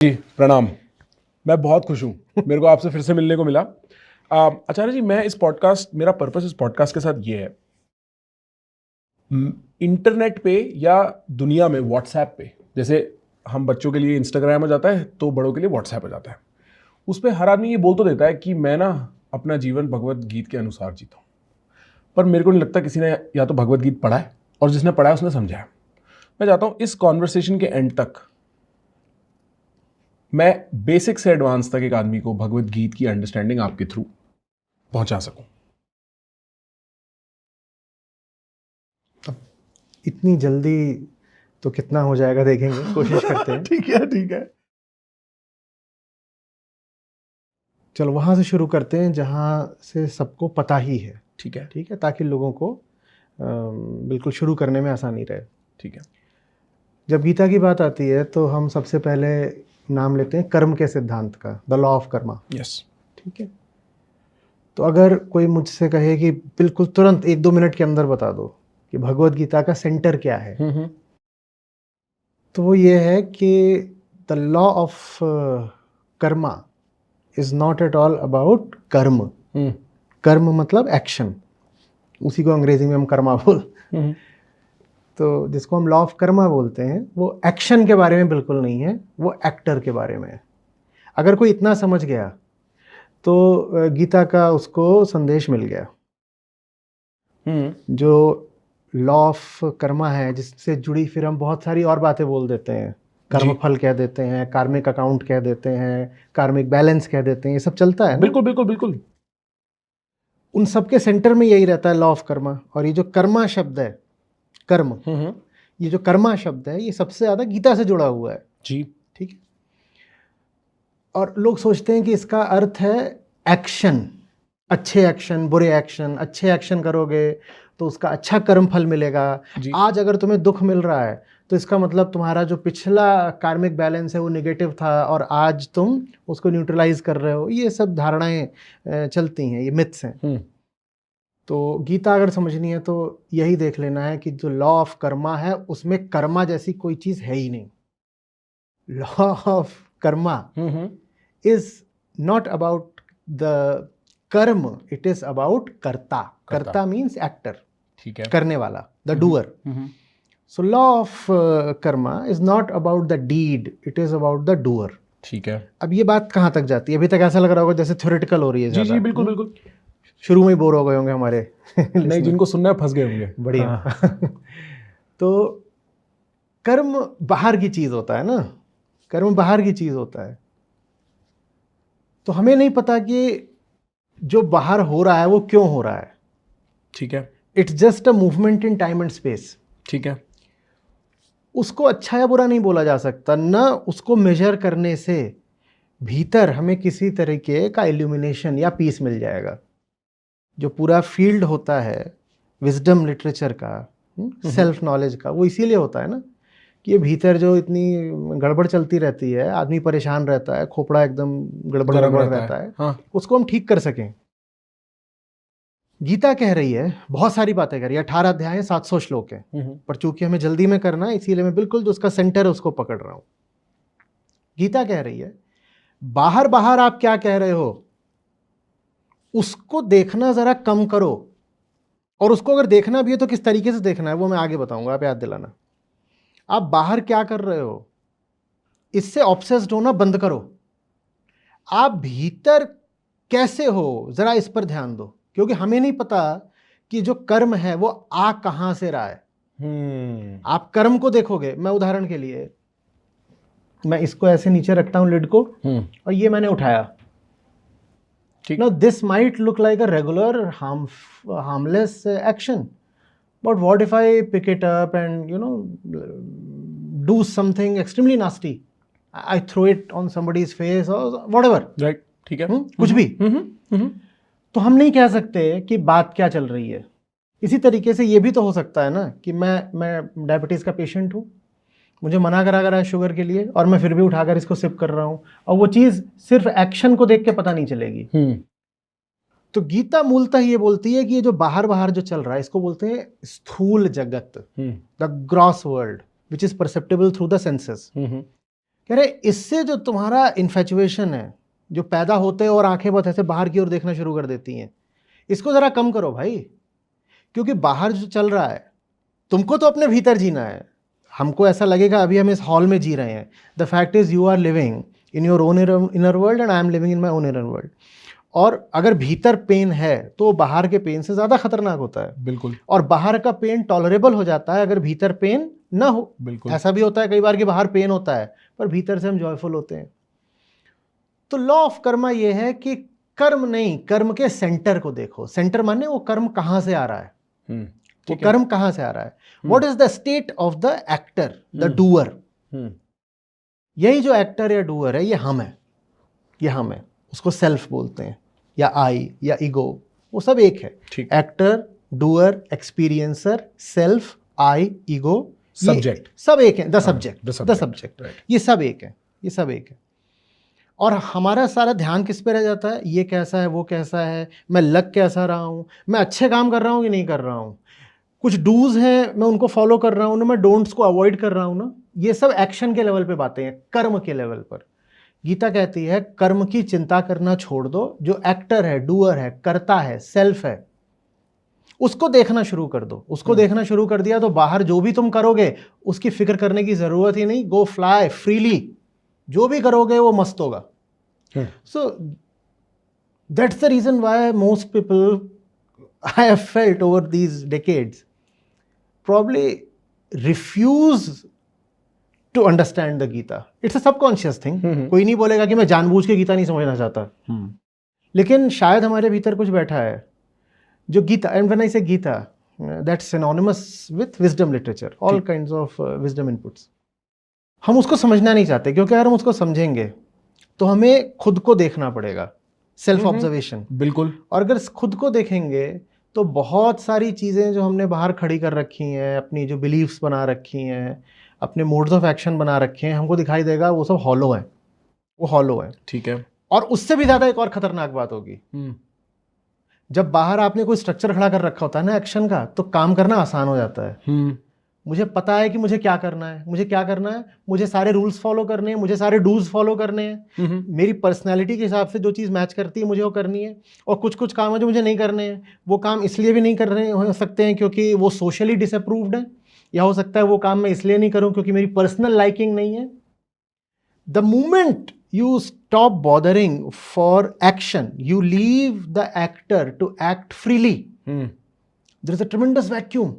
जी प्रणाम। मैं बहुत खुश हूँ मेरे को आपसे फिर से मिलने को मिला। आचार्य जी, मैं मेरा पर्पस इस पॉडकास्ट के साथ ये है, इंटरनेट पे या दुनिया में व्हाट्सएप पे, जैसे हम बच्चों के लिए इंस्टाग्राम हो जाता है तो बड़ों के लिए व्हाट्सएप हो जाता है। उस पर हर आदमी ये बोल तो देता है कि मैं ना अपना जीवन भगवत गीत के अनुसार जीता हूँ, पर मेरे को नहीं लगता किसी ने या तो भगवत गीत पढ़ा है और जिसने पढ़ा है उसने समझा है। मैं चाहता हूँ इस कॉन्वर्सेशन के एंड तक मैं बेसिक से एडवांस तक एक आदमी को भगवत गीत की अंडरस्टैंडिंग आपके थ्रू पहुंचा सकूं। इतनी जल्दी तो कितना हो जाएगा देखेंगे, कोशिश करते हैं। ठीक है ठीक है। चलो वहाँ से शुरू करते हैं जहाँ से सबको पता ही है। ठीक है ठीक है, ताकि लोगों को बिल्कुल शुरू करने में आसानी रहे। ठीक है। जब गीता की बात आती है तो हम सबसे पहले नाम लेते हैं कर्म के सिद्धांत का, the law of Karma. Yes. ठीक है, तो अगर कोई मुझसे कहे कि बिल्कुल तुरंत 1-2 मिनट के अंदर बता दो कि भगवत गीता का सेंटर क्या है, तो वो ये है कि the law of karma is not at all about कर्म। कर्म मतलब एक्शन, उसी को अंग्रेजी में हम कर्मा बोल। तो जिसको हम लॉ ऑफ कर्मा बोलते हैं वो एक्शन के बारे में बिल्कुल नहीं है, वो एक्टर के बारे में है। अगर कोई इतना समझ गया तो गीता का उसको संदेश मिल गया। जो लॉ ऑफ कर्मा है जिससे जुड़ी फिर हम बहुत सारी और बातें बोल देते हैं, कर्मफल कह देते हैं, कार्मिक अकाउंट कह देते हैं, कार्मिक बैलेंस कह देते हैं, ये सब चलता है ना। बिल्कुल बिल्कुल बिल्कुल। उन सबके सेंटर में यही रहता है, लॉ ऑफ कर्मा। और ये जो कर्मा शब्द है, कर्म, ये जो कर्मा शब्द है ये सबसे ज्यादा गीता से जुड़ा हुआ है जी। ठीक है। और लोग सोचते हैं कि इसका अर्थ है एक्शन, अच्छे एक्शन, बुरे एक्शन। अच्छे एक्शन करोगे तो उसका अच्छा कर्म फल मिलेगा। आज अगर तुम्हें दुख मिल रहा है तो इसका मतलब तुम्हारा जो पिछला कार्मिक बैलेंस है वो नेगेटिव था और आज तुम उसको न्यूट्रलाइज कर रहे हो। ये सब धारणाएं चलती हैं, ये मिथ्स हैं। तो गीता अगर समझनी है तो यही देख लेना है कि जो लॉ ऑफ कर्मा है उसमें कर्मा जैसी कोई चीज है ही नहीं। Law of karma is not about the karma, it is about karta. Karta means actor, ठीक है, करने वाला, the doer. So law of karma is not about the deed, it is about the doer. ठीक है। अब ये बात कहाँ तक जाती है? अभी तक ऐसा लग रहा होगा जैसे थ्योरेटिकल हो रही है। जी जी बिल्कुल बिल्कुल। शुरू में ही बोर हो गए होंगे हमारे नहीं, जिनको सुनना है फंस गए होंगे। बढ़िया। तो कर्म बाहर की चीज होता है ना, कर्म बाहर की चीज होता है। तो हमें नहीं पता कि जो बाहर हो रहा है वो क्यों हो रहा है। ठीक है। It's just a movement in time and space. ठीक है। उसको अच्छा या बुरा नहीं बोला जा सकता, ना उसको मेजर करने से भीतर हमें किसी तरीके का इल्यूमिनेशन या पीस मिल जाएगा। जो पूरा फील्ड होता है विजडम लिटरेचर का, सेल्फ नॉलेज का, वो इसीलिए होता है ना कि ये भीतर जो इतनी गड़बड़ चलती रहती है, आदमी परेशान रहता है, खोपड़ा एकदम गड़बड़ रहता है। हाँ। उसको हम ठीक कर सकें। गीता कह रही है, बहुत सारी बातें कह रही है, 18 अध्याय है, 700 श्लोक है, पर चूंकि हमें जल्दी में करना है इसीलिए मैं बिल्कुल जो उसका सेंटर है उसको पकड़ रहा हूं। गीता कह रही है बाहर बाहर आप क्या कह रहे हो उसको देखना जरा कम करो, और उसको अगर देखना भी है तो किस तरीके से देखना है वो मैं आगे बताऊंगा, आप याद दिलाना। आप बाहर क्या कर रहे हो इससे ऑब्सेस्ड होना बंद करो। आप भीतर कैसे हो जरा इस पर ध्यान दो, क्योंकि हमें नहीं पता कि जो कर्म है वो आ कहां से रहा है। आप कर्म को देखोगे, मैं उदाहरण के लिए मैं इसको ऐसे नीचे रखता हूं लिड को, और ये मैंने उठाया। Now this might look like a regular harmless action, but what if I pick it up and do something extremely nasty? I throw it on somebody's face or whatever. Right. ठीक है। कुछ भी। तो हम नहीं कह सकते कि बात क्या चल रही है। इसी तरीके से ये भी तो हो सकता है ना कि मैं डायबिटीज का पेशेंट हूँ, मुझे मना करा है शुगर के लिए, और मैं फिर भी उठाकर इसको सिप कर रहा हूं, और वो चीज सिर्फ एक्शन को देख के पता नहीं चलेगी। तो गीता मूलतः ये बोलती है कि ये जो बाहर बाहर जो चल रहा है इसको बोलते हैं स्थूल जगत, the gross world which is perceptible through the senses. कह रहे इससे जो तुम्हारा इन्फेचुएशन है, जो पैदा होते हैं और आंखें बहुत ऐसे बाहर की ओर देखना शुरू कर देती हैं, इसको जरा कम करो भाई। क्योंकि बाहर जो चल रहा है, तुमको तो अपने भीतर जीना है। हमको ऐसा लगेगा अभी हम इस हॉल में जी रहे हैं। The fact is you are living in your own inner world and I am living in my own inner world. और अगर भीतर पेन है तो बाहर के पेन से ज़्यादा खतरनाक होता है। बिल्कुल। और बाहर का पेन टॉलरेबल हो जाता है अगर भीतर पेन ना हो। बिल्कुल। ऐसा भी होता है कई बार कि बाहर पेन होता है पर भीतर से हम जॉयफुल होते हैं। तो लॉ ऑफ कर्मा ये है कि कर्म नहीं, कर्म के सेंटर को देखो। सेंटर माने वो कर्म कहाँ से आ रहा है, वो कर्म कहाँ से आ रहा है। What is the state of the actor, the doer. यही जो एक्टर या डूअर है ये हम है, ये हम है। उसको सेल्फ बोलते हैं या आई या ईगो, वो सब एक है। एक्टर, डूअर, एक्सपीरियंसर, सेल्फ, आई, ईगो, सब्जेक्ट, सब एक है। द सब्जेक्ट, ये सब एक है, ये सब एक है। और हमारा सारा ध्यान किस पे रह जाता है, ये कैसा है, वो कैसा है, मैं लग कैसा रहा हूँ, मैं अच्छे काम कर रहा हूँ कि नहीं कर रहा हूँ, कुछ डूज हैं मैं उनको फॉलो कर रहा हूँ ना, मैं डोंट्स को अवॉइड कर रहा हूँ ना। ये सब एक्शन के लेवल पे बातें हैं, कर्म के लेवल पर। गीता कहती है कर्म की चिंता करना छोड़ दो, जो एक्टर है, डूअर है, करता है, सेल्फ है, उसको देखना शुरू कर दो। उसको देखना शुरू कर दिया तो बाहर जो भी तुम करोगे उसकी फिक्र करने की जरूरत ही नहीं। गो फ्लाई फ्रीली, जो भी करोगे वो मस्त होगा। So that's the reason why most people I have felt over these decades probably refuse to understand the Gita. It's a subconscious thing. कोई नहीं बोलेगा कि मैं जानबूझ के गीता नहीं समझना चाहता। लेकिन शायद हमारे भीतर कुछ बैठा है जो Gita, and when I say Gita, that's synonymous with wisdom literature, all kinds of wisdom inputs. हम उसको समझना नहीं चाहते क्योंकि अगर हम उसको समझेंगे तो हमें खुद को देखना पड़ेगा, सेल्फ ऑब्जर्वेशन। बिल्कुल। और अगर खुद को देखेंगे तो बहुत सारी चीज़ें जो हमने बाहर खड़ी कर रखी हैं, अपनी जो बिलीव्स बना रखी हैं, अपने मोड्स ऑफ एक्शन बना रखे हैं, हमको दिखाई देगा वो सब हॉलो है, वो हॉलो है। ठीक है। और उससे भी ज़्यादा एक और खतरनाक बात होगी, जब बाहर आपने कोई स्ट्रक्चर खड़ा कर रखा होता है ना एक्शन का, तो काम करना आसान हो जाता है। मुझे पता है कि मुझे क्या करना है, मुझे क्या करना है, मुझे सारे रूल्स फॉलो करने हैं, मुझे सारे डूज फॉलो करने हैं। मेरी पर्सनैलिटी के हिसाब से जो चीज़ मैच करती है मुझे वो करनी है। और कुछ कुछ काम है जो मुझे नहीं करने हैं, वो काम इसलिए भी नहीं कर रहे हो सकते हैं क्योंकि वो सोशली डिसअप्रूव्ड है, या हो सकता है वो काम मैं इसलिए नहीं करूं क्योंकि मेरी पर्सनल लाइकिंग नहीं है। The moment you stop bothering for action, you leave the actor to act freely, there is a tremendous vacuum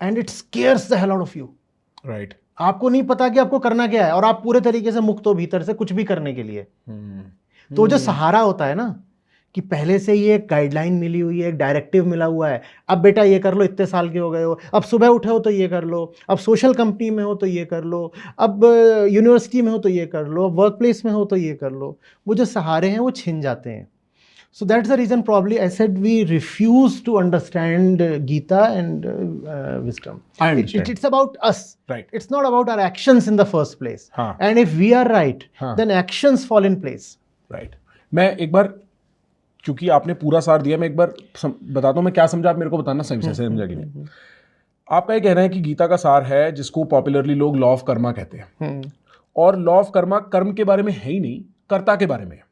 and it scares the hell out of you. Right. आपको नहीं पता कि आपको करना क्या है और आप पूरे तरीके से मुक्त हो भीतर से कुछ भी करने के लिए। तो जो सहारा होता है ना कि पहले से ये एक गाइडलाइन मिली हुई है, एक डायरेक्टिव मिला हुआ है, अब बेटा ये कर लो, इतने साल के हो गए हो, अब सुबह उठे हो तो ये कर लो, अब सोशल कंपनी में हो तो ये कर लो, अब यूनिवर्सिटी में हो तो ये कर लो, अब वर्क प्लेस में हो तो ये कर लो, वो जो सहारे हैं वो छिन जाते हैं। So that's the reason probably I said we refuse to understand Gita and wisdom. I understand. It's about us. Right. It's not about our actions in the first place. And if we are right, then actions fall in place. Right. मैं एक बार, क्योंकि आपने पूरा सार दिया, मैं एक बार बताता हूँ मैं क्या समझा, आप मेरे को बताना सही से समझा कि नहीं। आपका ये कहना है कि गीता का सार है जिसको पॉपुलरली लोग लॉ ऑफ कर्मा कहते हैं, और लॉ ऑफ कर्मा कर्म के बारे में है ही नहीं, कर्ता के बारे में है।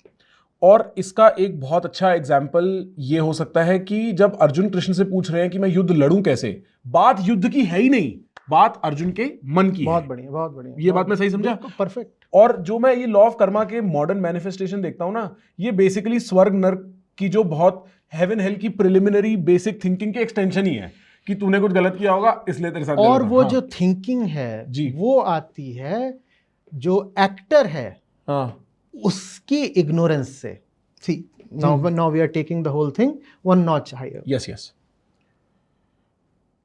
और इसका एक बहुत अच्छा एग्जाम्पल ये हो सकता है कि जब अर्जुन कृष्ण से पूछ रहे हैं कि मैं युद्ध लड़ूं कैसे, बात युद्ध की है ही नहीं, बात अर्जुन के मन की बहुत है। बढ़िया, बहुत बढ़िया। ये बात मैं सही समझा? परफेक्ट। और जो मैं ये लॉ ऑफ कर्मा के मॉडर्न मैनिफेस्टेशन देखता हूं ना, ये बेसिकली स्वर्ग नर्क की जो बहुत हेवन हेल की प्रिलिमिनरी बेसिक थिंकिंग के एक्सटेंशन ही है कि तूने कुछ गलत किया होगा इसलिए तेरे साथ। और वो जो थिंकिंग है जी, वो आती है जो एक्टर है उसकी इग्नोरेंस से। See, now we are taking the whole thing one notch higher. Yes, yes.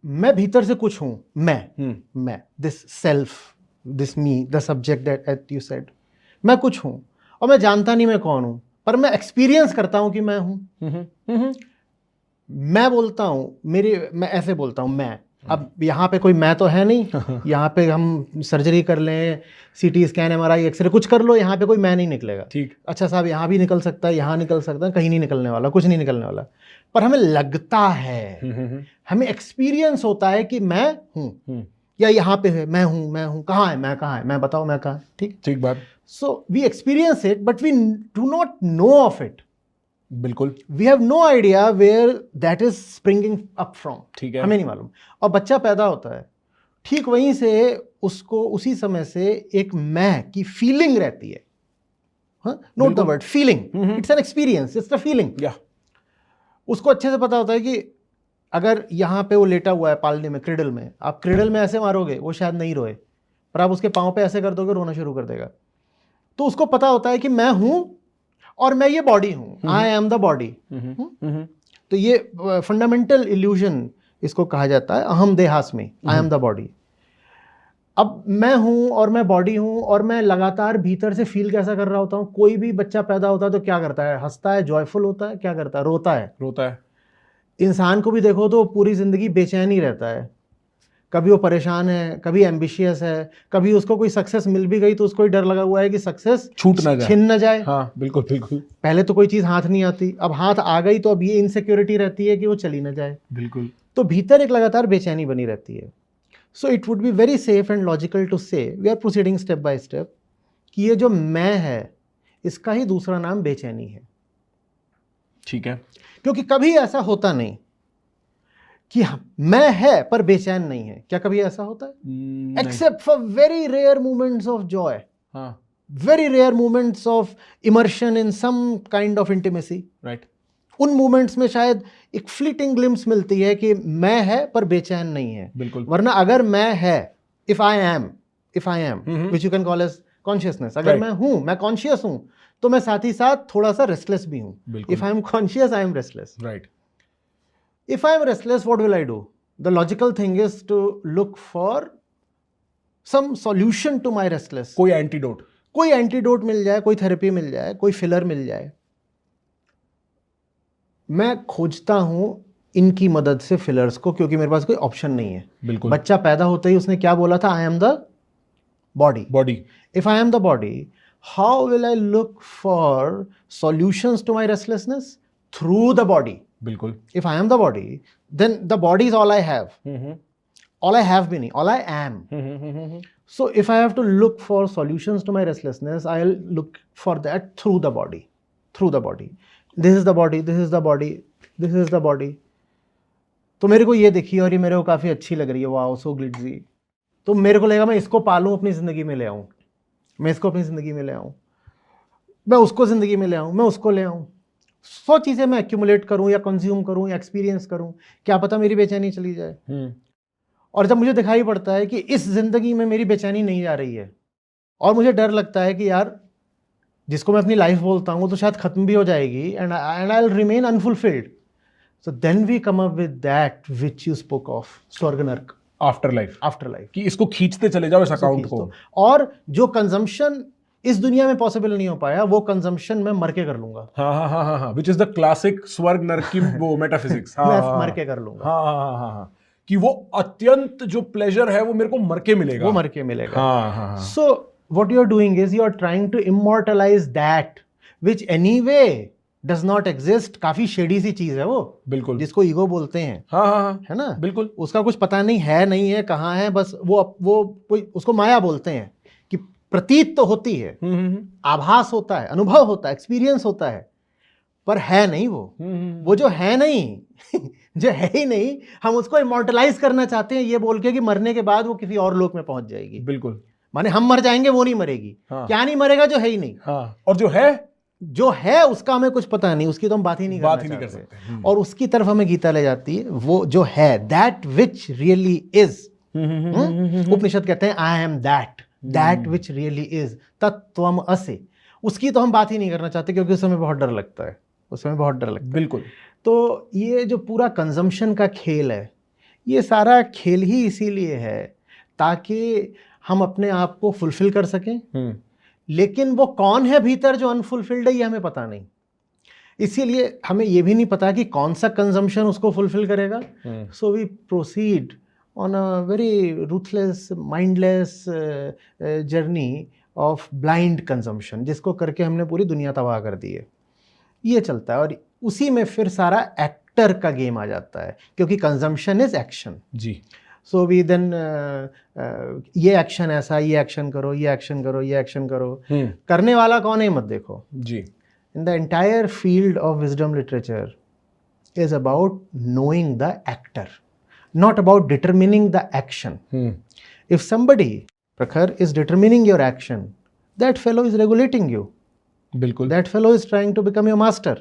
मैं भीतर से कुछ हूं, मैं this self, this me, the subject that you said, मैं कुछ हूं और मैं जानता नहीं मैं कौन हूं, पर मैं एक्सपीरियंस करता हूं कि मैं हूं। मैं बोलता हूं, मैं ऐसे बोलता हूं मैं। अब यहाँ पे कोई मैं तो है नहीं, यहाँ पे हम सर्जरी कर लें, सीटी स्कैन, एमआरआई, एक्सरे, कुछ कर लो, यहाँ पे कोई मैं नहीं निकलेगा। ठीक, अच्छा साहब यहाँ भी निकल सकता है, यहाँ निकल सकता है, कहीं नहीं निकलने वाला, कुछ नहीं निकलने वाला। पर हमें लगता है, हमें एक्सपीरियंस होता है कि मैं हूँ। या यहाँ पे है मैं हूँ, कहाँ है मैं, बताओ मैं कहाँ है, ठीक। ठीक बात। So we experience it but we do not know of it. बिल्कुल we have no idea where that is springing up from, ठीक है। हमें नहीं मालूम। और बच्चा पैदा होता है, ठीक वहीं से उसको उसी समय से एक मैं की फीलिंग रहती है। Note the word feeling, it's an experience, it's the feeling. या उसको अच्छे से पता होता है कि अगर यहाँ पे वो लेटा हुआ है पालने में, क्रिडल में, आप क्रिडल में ऐसे मारोगे वो शायद नहीं रोए, पर आप उसके पाँव पे ऐसे कर दोगे रोना शुरू कर देगा। तो उसको पता होता है कि मैं हूं और मैं ये बॉडी हूं, आई एम द बॉडी। तो ये फंडामेंटल इल्यूजन इसको कहा जाता है, अहम देहास्मि, आई एम द बॉडी। अब मैं हूं और मैं बॉडी हूं और मैं लगातार भीतर से फील कैसा कर रहा होता हूं। कोई भी बच्चा पैदा होता है तो क्या करता है, हंसता है, जॉयफुल होता है, क्या करता है, रोता है। इंसान को भी देखो तो पूरी जिंदगी बेचैन ही रहता है, कभी वो परेशान है, कभी एम्बिशियस है, कभी उसको कोई सक्सेस मिल भी गई तो उसको ही डर लगा हुआ है कि सक्सेस छूट ना जाए, छिन ना जाए। हाँ बिल्कुल बिल्कुल। पहले तो कोई चीज हाथ नहीं आती, अब हाथ आ गई तो अब ये इनसिक्योरिटी रहती है कि वो चली ना जाए। बिल्कुल। तो भीतर एक लगातार बेचैनी बनी रहती है। So it would be very safe and logical to say, we are proceeding step by step, कि ये जो मैं है इसका ही दूसरा नाम बेचैनी है। ठीक है। क्योंकि कभी ऐसा होता नहीं कि मैं है पर बेचैन नहीं है। क्या कभी ऐसा होता है? Except for very rare moments of joy, very rare moments of immersion in some kind of intimacy, right. उन मोमेंट्स में शायद एक फ्लीटिंग ग्लिम्स मिलती है कि मैं है पर बेचैन नहीं है। बिल्कुल। वरना अगर मैं है, if I am which you can call as consciousness, अगर Right. मैं हूं, मैं कॉन्शियस हूं, तो मैं साथ ही साथ थोड़ा सा रेस्टलेस भी हूं। बिल्कुल। If I am conscious, I am restless. Right. If I am restless, what will I do? The logical thing is to look for some solution to my restless. कोई एंटीडोट। कोई एंटीडोट मिल जाए, कोई therapy मिल जाए, कोई filler मिल जाए। मैं खोजता हूं इनकी मदद से फिलर्स को, क्योंकि मेरे पास कोई ऑप्शन नहीं है। बिल्कुल। बच्चा पैदा होते ही उसने क्या बोला था, I am the body. If I am the body, how will I look for solutions to my restlessness? Through the body. बिल्कुल। If I am the body, then the body is all I have. All I have भी नहीं, all I am. So if I have to look for solutions to my restlessness, I'll look for that through the body. Through the body. This is the body, this is the body, this is the body. तो मेरे को ये देखी और ये मेरे को काफ़ी अच्छी लग रही है, वाओ सो ग्लिटजी। तो मेरे को लगेगा मैं इसको पालूँ, अपनी ज़िंदगी में ले आऊँ, मैं इसको अपनी ज़िंदगी में ले आऊँ, मैं उसको ज़िंदगी में ले आऊँ, मैं उसको ले आऊँ। 100 चीज़ें मैं एक्यूमुलेट करूँ या कंज्यूम करूँ या एक्सपीरियंस करूँ, क्या पता मेरी बेचैनी चली जाए। और जब मुझे दिखाई पड़ता है कि इस जिंदगी में मेरी बेचैनी नहीं जा रही है और मुझे डर लगता है कि यार जिसको मैं अपनी लाइफ बोलता हूँ तो शायद खत्म भी हो जाएगी, and I will remain unfulfilled, so then we come up with that which you spoke of, स्वर्ग नरक, आफ्टर लाइफ, कि इसको खींचते चले जाओ इस अकाउंट को। और जो कंजम्पशन इस दुनिया में पॉसिबल नहीं हो पाया, वो कंजम्पशन मैं मर के कर लूंगा। हाँ, which is the classic स्वर्ग नरक की वो मेटाफिजिक्स। मैं मर के कर लूंगा। हाँ, कि वो अत्यंत जो प्लेजर है वो मेरे को मर के मिलेगा, वो मर के मिलेगा। हाँ। So what you are doing is you are trying to immortalise that which anyway does not exist. काफी शेडी सी चीज है वो, बिल्कुल, जिसको ईगो बोलते हैं। हाँ, है ना, बिल्कुल। उसका कुछ पता नहीं है, नहीं है, कहाँ है, बस वो उसको माया बोलते हैं, कि प्रतीत तो होती है, आभास होता है, अनुभव होता है, एक्सपीरियंस होता है, पर है नहीं वो जो है नहीं जो है ही नहीं, हम उसको इमॉर्टलाइज करना चाहते हैं ये बोल के कि मरने के बाद वो किसी और लोक में पहुंच जाएगी। बिल्कुल, माने हम मर जाएंगे, वो नहीं मरेगी। हाँ। क्या नहीं मरेगा? जो है ही नहीं। हाँ। और जो है उसका हमें कुछ पता नहीं, उसकी तो हम बात ही नहीं कर सकते। और उसकी तरफ हमें गीता ले जाती है, वो जो है, that which really is. Upanishad कहते हैं I am that which really is, तत्त्वम असि। उसकी तो हम बात ही नहीं करना चाहते, क्योंकि उस समय बहुत डर लगता है, बिल्कुल। तो ये जो पूरा कंजम्पशन का खेल है, ये सारा खेल ही इसीलिए है ताकि हम अपने आप को फुलफिल कर सकें। लेकिन वो कौन है भीतर जो अनफुलफिल्ड है, ये हमें पता नहीं। इसीलिए हमें ये भी नहीं पता कि कौन सा कंजम्पशन उसको फुलफिल करेगा। So we proceed on a very ruthless, mindless journey of blind consumption, जिसको करके हमने पूरी दुनिया तबाह कर दी है। ये चलता है, और उसी में फिर सारा एक्टर का गेम आ जाता है, क्योंकि कंजम्पशन इज एक्शन। जी। सो वी देन ये एक्शन ऐसा, ये एक्शन करो, ये एक्शन करो, ये एक्शन करो। करने वाला कौन है मत देखो जी। In the entire field of wisdom literature is about knowing the actor, not about determining the action. If somebody, Prakhar, is determining your action, that fellow is regulating you. बिल्कुल। That fellow is trying to become your master.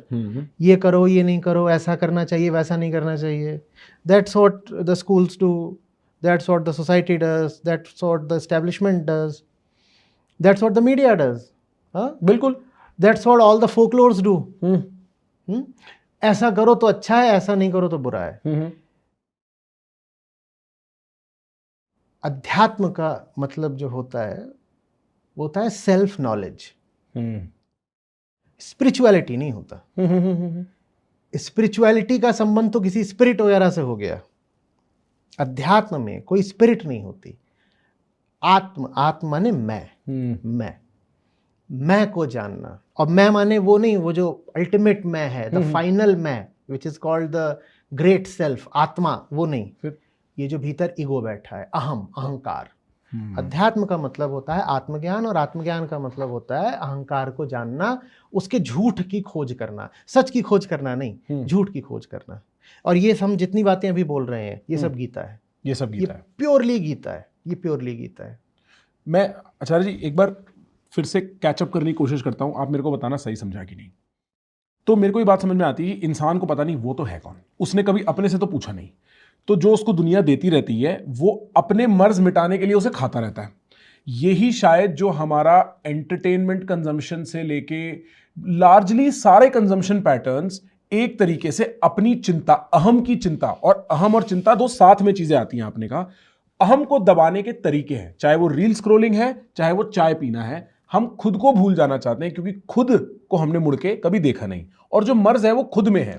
ये करो, ये नहीं करो, ऐसा करना चाहिए, वैसा नहीं करना चाहिए. That's what the schools do. That's what the society does. That's what the establishment does. That's what the media does. हाँ? बिल्कुल। That's what all the folklores do. ऐसा करो तो अच्छा है, ऐसा नहीं करो तो बुरा है। अध्यात्म का मतलब जो होता है वो होता है सेल्फ नॉलेज। स्पिरिचुअलिटी नहीं होता। स्पिरिचुअलिटी का संबंध तो किसी स्पिरिट वगैरह से हो गया। अध्यात्म में कोई स्पिरिट नहीं होती। आत्म माने मैं को जानना, और मैं माने वो नहीं, वो जो अल्टीमेट मैं है, द फाइनल मैं, which is called the great self, आत्मा, वो नहीं। फिर ये जो भीतर ईगो बैठा है, अहंकार। अध्यात्म का मतलब होता है आत्मज्ञान, और आत्मज्ञान का मतलब होता है अहंकार को जानना, उसके झूठ की खोज करना, सच की खोज करना नहीं, झूठ की खोज करना। और ये हम जितनी बातें अभी बोल रहे हैं, ये सब गीता है। ये सब गीता है, प्योरली गीता है, ये प्योरली गीता है। मैं आचार्य जी एक बार फिर से कैचअप करने की कोशिश करता हूं, आप मेरे को बताना सही समझा कि नहीं। तो मेरे को ये बात समझ में आती है, इंसान को पता नहीं वो तो है कौन, उसने कभी अपने से तो पूछा नहीं, तो जो उसको दुनिया देती रहती है वो अपने मर्ज मिटाने के लिए उसे खाता रहता है। यही शायद जो हमारा एंटरटेनमेंट कंजम्पशन से लेके लार्जली सारे कंजम्पशन पैटर्न्स एक तरीके से अपनी चिंता, अहम की चिंता, और अहम और चिंता दो साथ में चीजें आती हैं। आपने कहा अहम को दबाने के तरीके हैं, चाहे वो रील स्क्रोलिंग है, चाहे वो चाय पीना है। हम खुद को भूल जाना चाहते हैं क्योंकि खुद को हमने मुड़ के कभी देखा नहीं, और जो मर्ज है वो खुद में है।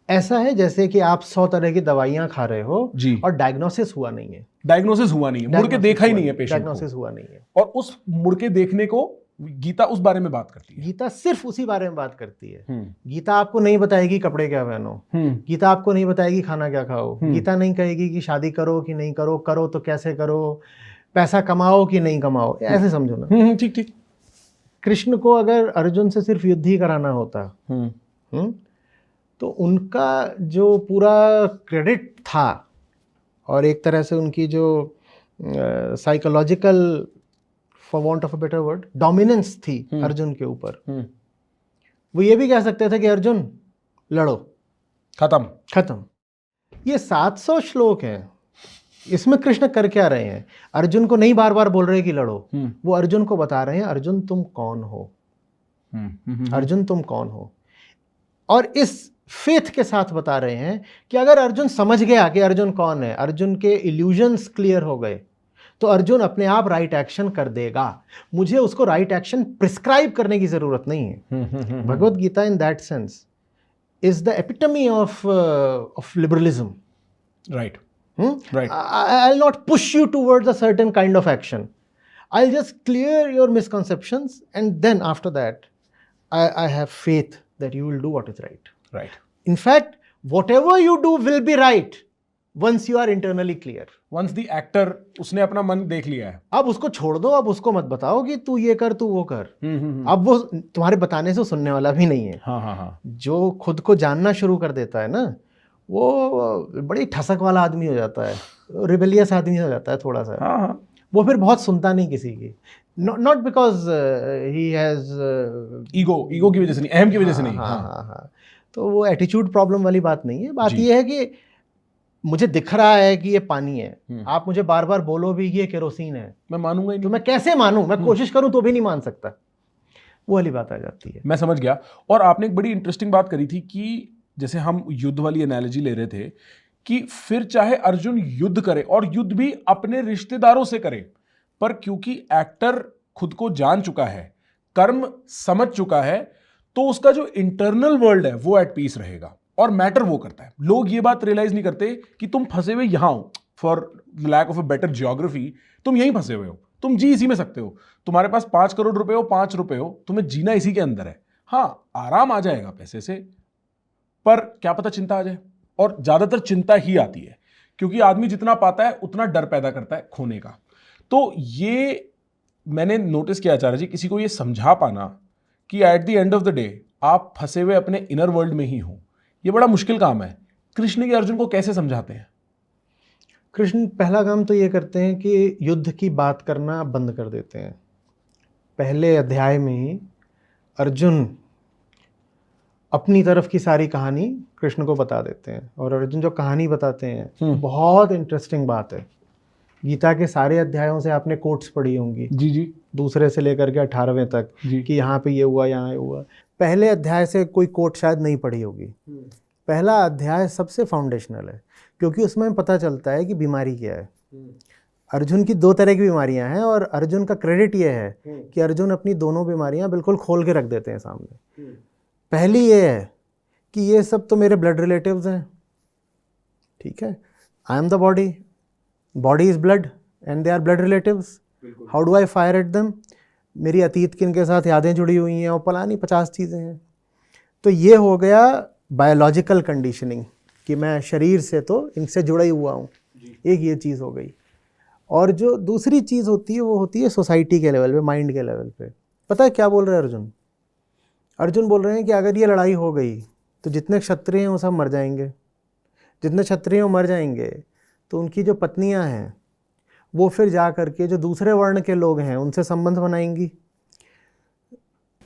ऐसा है जैसे कि आप 100 तरह की दवाइयां खा रहे हो जी, और डायग्नोसिस हुआ नहीं है। डायग्नोसिस हुआ नहीं है, मुड़ के देखा ही नहीं है पेशेंट को, डायग्नोसिस हुआ नहीं है। और उस मुड़ के देखने को गीता उस बारे में बात करती है। गीता सिर्फ उसी बारे में बात करती है। गीता आपको नहीं बताएगी कपड़े क्या पहनो, गीता आपको नहीं बताएगी खाना क्या खाओ, गीता नहीं कहेगी कि शादी करो कि नहीं करो, करो तो कैसे करो, पैसा कमाओ कि नहीं कमाओ, ऐसे समझो ना। ठीक ठीक। कृष्ण को अगर अर्जुन से सिर्फ युद्ध ही कराना होता तो उनका जो पूरा क्रेडिट था, और एक तरह से उनकी जो psychological, for want of a better word, dominance थी अर्जुन के ऊपर, वो ये भी कह सकते थे कि अर्जुन लड़ो, खत्म। ये 700 श्लोक हैं, इसमें कृष्ण कर क्या रहे हैं? अर्जुन को नहीं बार बार बोल रहे कि लड़ो, वो अर्जुन को बता रहे हैं अर्जुन तुम कौन हो, अर्जुन तुम कौन हो। और इस फेथ के साथ बता रहे हैं कि अगर अर्जुन समझ गया कि अर्जुन कौन है, अर्जुन के इल्यूजन्स क्लियर हो गए, तो अर्जुन अपने आप राइट एक्शन कर देगा। मुझे उसको राइट एक्शन प्रिस्क्राइब करने की जरूरत नहीं है। Bhagavad Gita in that sense is the epitome of liberalism. Right. I'll not push you towards a certain kind of action. I'll just clear your misconceptions, and then after that, I have faith that you will do what is right. Right. In fact, whatever you do will be right once you are internally clear. Once the actor, उसने अपना मन देख लिया है, अब उसको छोड़ दो, अब उसको मत बताओ कि तू ये कर, तू वो कर। अब वो तुम्हारे बताने से सुनने वाला भी नहीं है। हाँ। जो खुद को जानना शुरू कर देता है ना, वो बड़ी ठसक वाला आदमी हो जाता है, रिबेलियस आदमी हो जाता है थोड़ा सा। हाँ। वो फिर बहुत सुनता नहीं किसी की, not because he has ego की वजह से नहीं, अहम की वजह से नहीं। हाँ। तो वो एटीट्यूड प्रॉब्लम वाली बात नहीं है। बात ये है कि मुझे दिख रहा है कि ये पानी है, आप मुझे बार बार बोलो भी कि ये केरोसिन है, मैं मानूंगा ही नहीं। तो मैं कैसे मानूं? मैं कोशिश करूं तो भी नहीं मान सकता। वो वाली बात आ जाती है। मैं समझ गया। और आपने एक बड़ी इंटरेस्टिंग बात करी थी कि जैसे हम युद्ध वाली एनालॉजी ले रहे थे कि फिर चाहे अर्जुन युद्ध करे, और युद्ध भी अपने रिश्तेदारों से करे, पर क्योंकि एक्टर खुद को जान चुका है, कर्म समझ चुका है, तो उसका जो इंटरनल वर्ल्ड है वो एट पीस रहेगा, और मैटर वो करता है। लोग ये बात रियलाइज नहीं करते कि तुम फंसे हुए यहां हो, for lack of a better geography, तुम यहीं फंसे हुए हो, तुम जी इसी में सकते हो। तुम्हारे पास 5 करोड़ रुपए हो, 5 रुपए हो, तुम्हें जीना इसी के अंदर है। हाँ, आराम आ जाएगा पैसे से, पर क्या पता चिंता आ जाए, और ज्यादातर चिंता ही आती है, क्योंकि आदमी जितना पाता है उतना डर पैदा करता है खोने का। तो ये मैंने नोटिस किया आचार्य जी, किसी को ये समझा पाना कि at the end of the day आप फंसे हुए अपने इनर वर्ल्ड में ही हो, ये बड़ा मुश्किल काम है। कृष्ण के अर्जुन को कैसे समझाते हैं? कृष्ण पहला काम तो ये करते हैं कि युद्ध की बात करना बंद कर देते हैं। पहले अध्याय में ही अर्जुन अपनी तरफ की सारी कहानी कृष्ण को बता देते हैं, और अर्जुन जो कहानी बताते हैं बहुत इंटरेस्टिंग बात है। गीता के सारे अध्यायों से आपने कोट्स पढ़ी होंगी, जी जी, दूसरे से लेकर के 18वें तक, कि यहाँ पे ये हुआ, यहाँ ये हुआ। पहले अध्याय से कोई कोट शायद नहीं पढ़ी होगी। पहला अध्याय सबसे फाउंडेशनल है, क्योंकि उसमें पता चलता है कि बीमारी क्या है। अर्जुन की 2 तरह की बीमारियां हैं, और अर्जुन का क्रेडिट ये है कि अर्जुन अपनी दोनों बीमारियां बिल्कुल खोल के रख देते हैं सामने। पहली ये है कि ये सब तो मेरे ब्लड रिलेटिव्स हैं, ठीक है, I am the body, body is blood and they are blood relatives, how do I fire at them. मेरी अतीत की इनके साथ यादें जुड़ी हुई हैं, और पलानी 50 चीज़ें हैं। तो ये हो गया बायोलॉजिकल कंडीशनिंग कि मैं शरीर से तो इनसे जुड़ा ही हुआ हूँ, एक ये चीज़ हो गई। और जो दूसरी चीज़ होती है वो होती है सोसाइटी के लेवल पे, माइंड के लेवल पे। पता है क्या बोल रहे हैं अर्जुन? अर्जुन बोल रहे हैं कि अगर ये लड़ाई हो गई तो जितने क्षत्रिय हैं वो सब मर जाएंगे। जितने क्षत्रिय मर जाएंगे तो उनकी जो पत्नियां हैं वो फिर जा करके जो दूसरे वर्ण के लोग हैं उनसे संबंध बनाएंगी।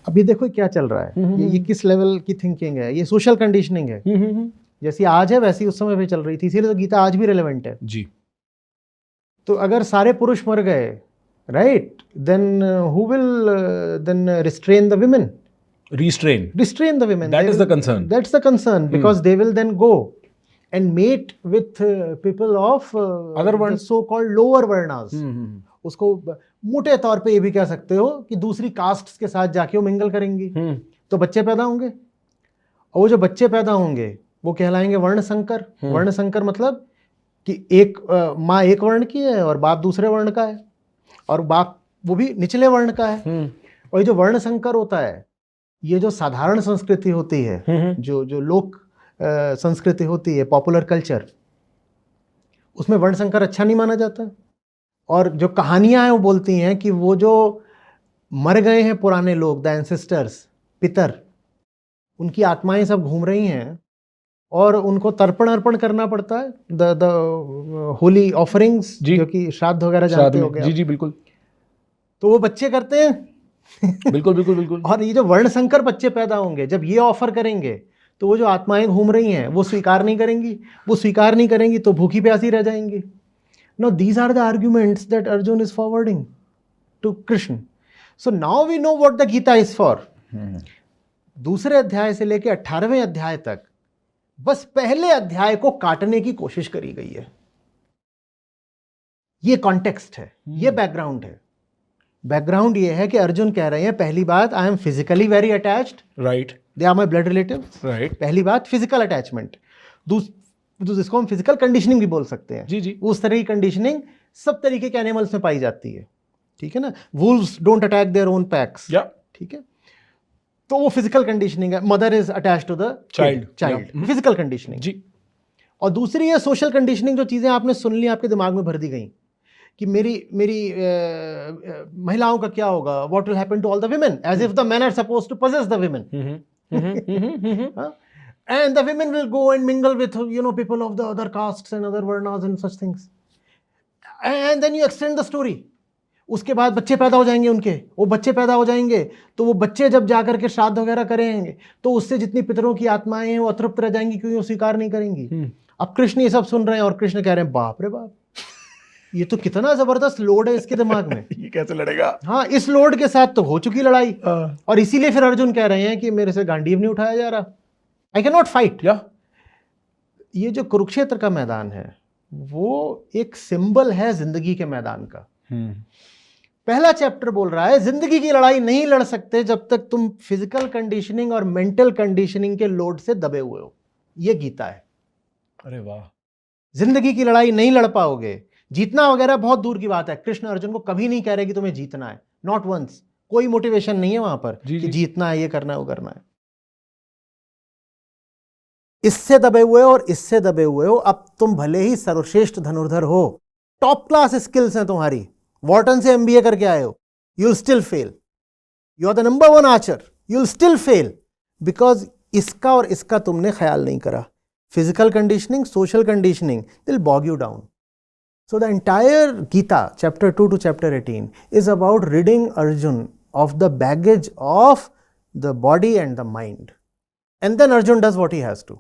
अभी देखो क्या चल रहा है, ये किस लेवल की थिंकिंग है, ये सोशल कंडीशनिंग है। जैसी आज है वैसी उस समय भी चल रही थी, इसीलिए तो गीता आज भी रेलेवेंट है जी। तो अगर सारे पुरुष मर गए, right, then who will then restrain the women? Restrain the women. That is the concern. That's the concern, because they will then go and mate with people of other the so-called lower varnas. उसको मोटे तौर पे ये भी कह सकते हो कि दूसरी कास्ट्स के साथ जाके वो मिंगल करेंगी, तो बच्चे पैदा होंगे, और वो जो बच्चे पैदा होंगे वो कहलाएंगे वर्ण संकर। वर्ण संकर मतलब कि एक माँ एक वर्ण की है और बाप दूसरे वर्ण का है, और बाप वो भी निचले वर्ण का है। और ये जो वर्ण संकर होता है, ये जो साधारण संस्कृति होती है, जो लोक संस्कृति होती है, पॉपुलर कल्चर, उसमें वर्ण संकर अच्छा नहीं माना जाता। और जो कहानियां हैं वो बोलती हैं कि वो जो मर गए हैं पुराने लोग, द एंसेस्टर्स, पितर, उनकी आत्माएं सब घूम रही हैं और उनको तर्पण अर्पण करना पड़ता है, द होली ऑफरिंग्स, जो कि श्राद्ध वगैरह जानते हो गया। जी जी बिल्कुल। तो वो बच्चे करते हैं बिल्कुल बिल्कुल बिल्कुल। और ये जो वर्ण संकर बच्चे पैदा होंगे, जब ये ऑफर करेंगे तो वो जो आत्माएं घूम रही हैं वो स्वीकार नहीं करेंगी। वो स्वीकार नहीं करेंगी तो भूखी प्यासी रह जाएंगी। Now these are the arguments that Arjun is forwarding to Krishna. So now we know what the Gita is for. दूसरे अध्याय से लेके 18वें अध्याय तक बस पहले अध्याय को काटने की कोशिश करी गई है। ये कॉन्टेक्स्ट है, ये बैकग्राउंड है। बैकग्राउंड ये है कि अर्जुन कह रहे हैं, पहली बात, I am physically very attached, right, they are my blood relatives, right. पहली बात फिजिकल अटैचमेंट। जिसको हम फिजिकल कंडीशनिंग भी बोल सकते हैं। जी जी। उस तरह की कंडीशनिंग सब तरीके के एनिमल्स में पाई जाती है, ठीक है ना। Wolves don't attack their own packs, ठीक है। तो वो फिजिकल कंडीशनिंग है। Mother is attached to the child, physical conditioning जी। और दूसरी है सोशल कंडीशनिंग, जो चीजें आपने सुन ली, आपके दिमाग में भर दी गई कि मेरी महिलाओं का क्या होगा, what will happen to all the women, as if the men are supposed to possess the women, and the women will go and mingle with, you know, people of the other castes and other varnas and such things, and then you extend the story. उसके बाद बच्चे पैदा हो जाएंगे उनके, वो बच्चे पैदा हो जाएंगे तो वो बच्चे जब जाकर के श्राद्ध वगैरह करेंगे तो उससे जितनी पितरों की आत्माएं हैं वो अतृप्त रह जाएंगी, क्योंकि वो स्वीकार नहीं करेंगी। अब कृष्ण ये सब सुन रहे हैं और कृष्ण कह रहे हैं, बाप रे बाप, ये तो कितना जबरदस्त लोड है इसके दिमाग में। ये कैसे लड़ेगा? हाँ, इस लोड के साथ तो हो चुकी लड़ाई, और इसीलिए फिर अर्जुन कह रहे हैं कि मेरे से गांडीव नहीं उठाया जा रहा, आई कैन नॉट फाइट। ये जो कुरुक्षेत्र का मैदान है वो एक सिंबल है जिंदगी के मैदान का। पहला चैप्टर बोल रहा है जिंदगी की लड़ाई नहीं लड़ सकते जब तक तुम फिजिकल कंडीशनिंग और मेंटल कंडीशनिंग के लोड से दबे हुए हो। ये गीता है। अरे वाह। जिंदगी की लड़ाई नहीं लड़ पाओगे, जीतना वगैरह बहुत दूर की बात है। कृष्ण अर्जुन को कभी नहीं कह रहे कि तुम्हें जीतना है, नॉट वंस। कोई मोटिवेशन नहीं है वहां पर कि जीतना है, ये करना है, वो करना है। इससे दबे हुए हो और इससे दबे हुए हो। अब तुम भले ही सर्वश्रेष्ठ धनुर्धर हो, टॉप क्लास स्किल्स हैं तुम्हारी, वॉर्टन से एमबीए करके आए हो, you will still fail. You are the number 1 archer, you will still fail, because इसका और इसका तुमने ख्याल नहीं करा। Physical conditioning, social conditioning will bog you down. So the entire Gita, chapter 2 to chapter 18, is about ridding Arjun of the baggage of the body and the mind. And then Arjun does what he has to.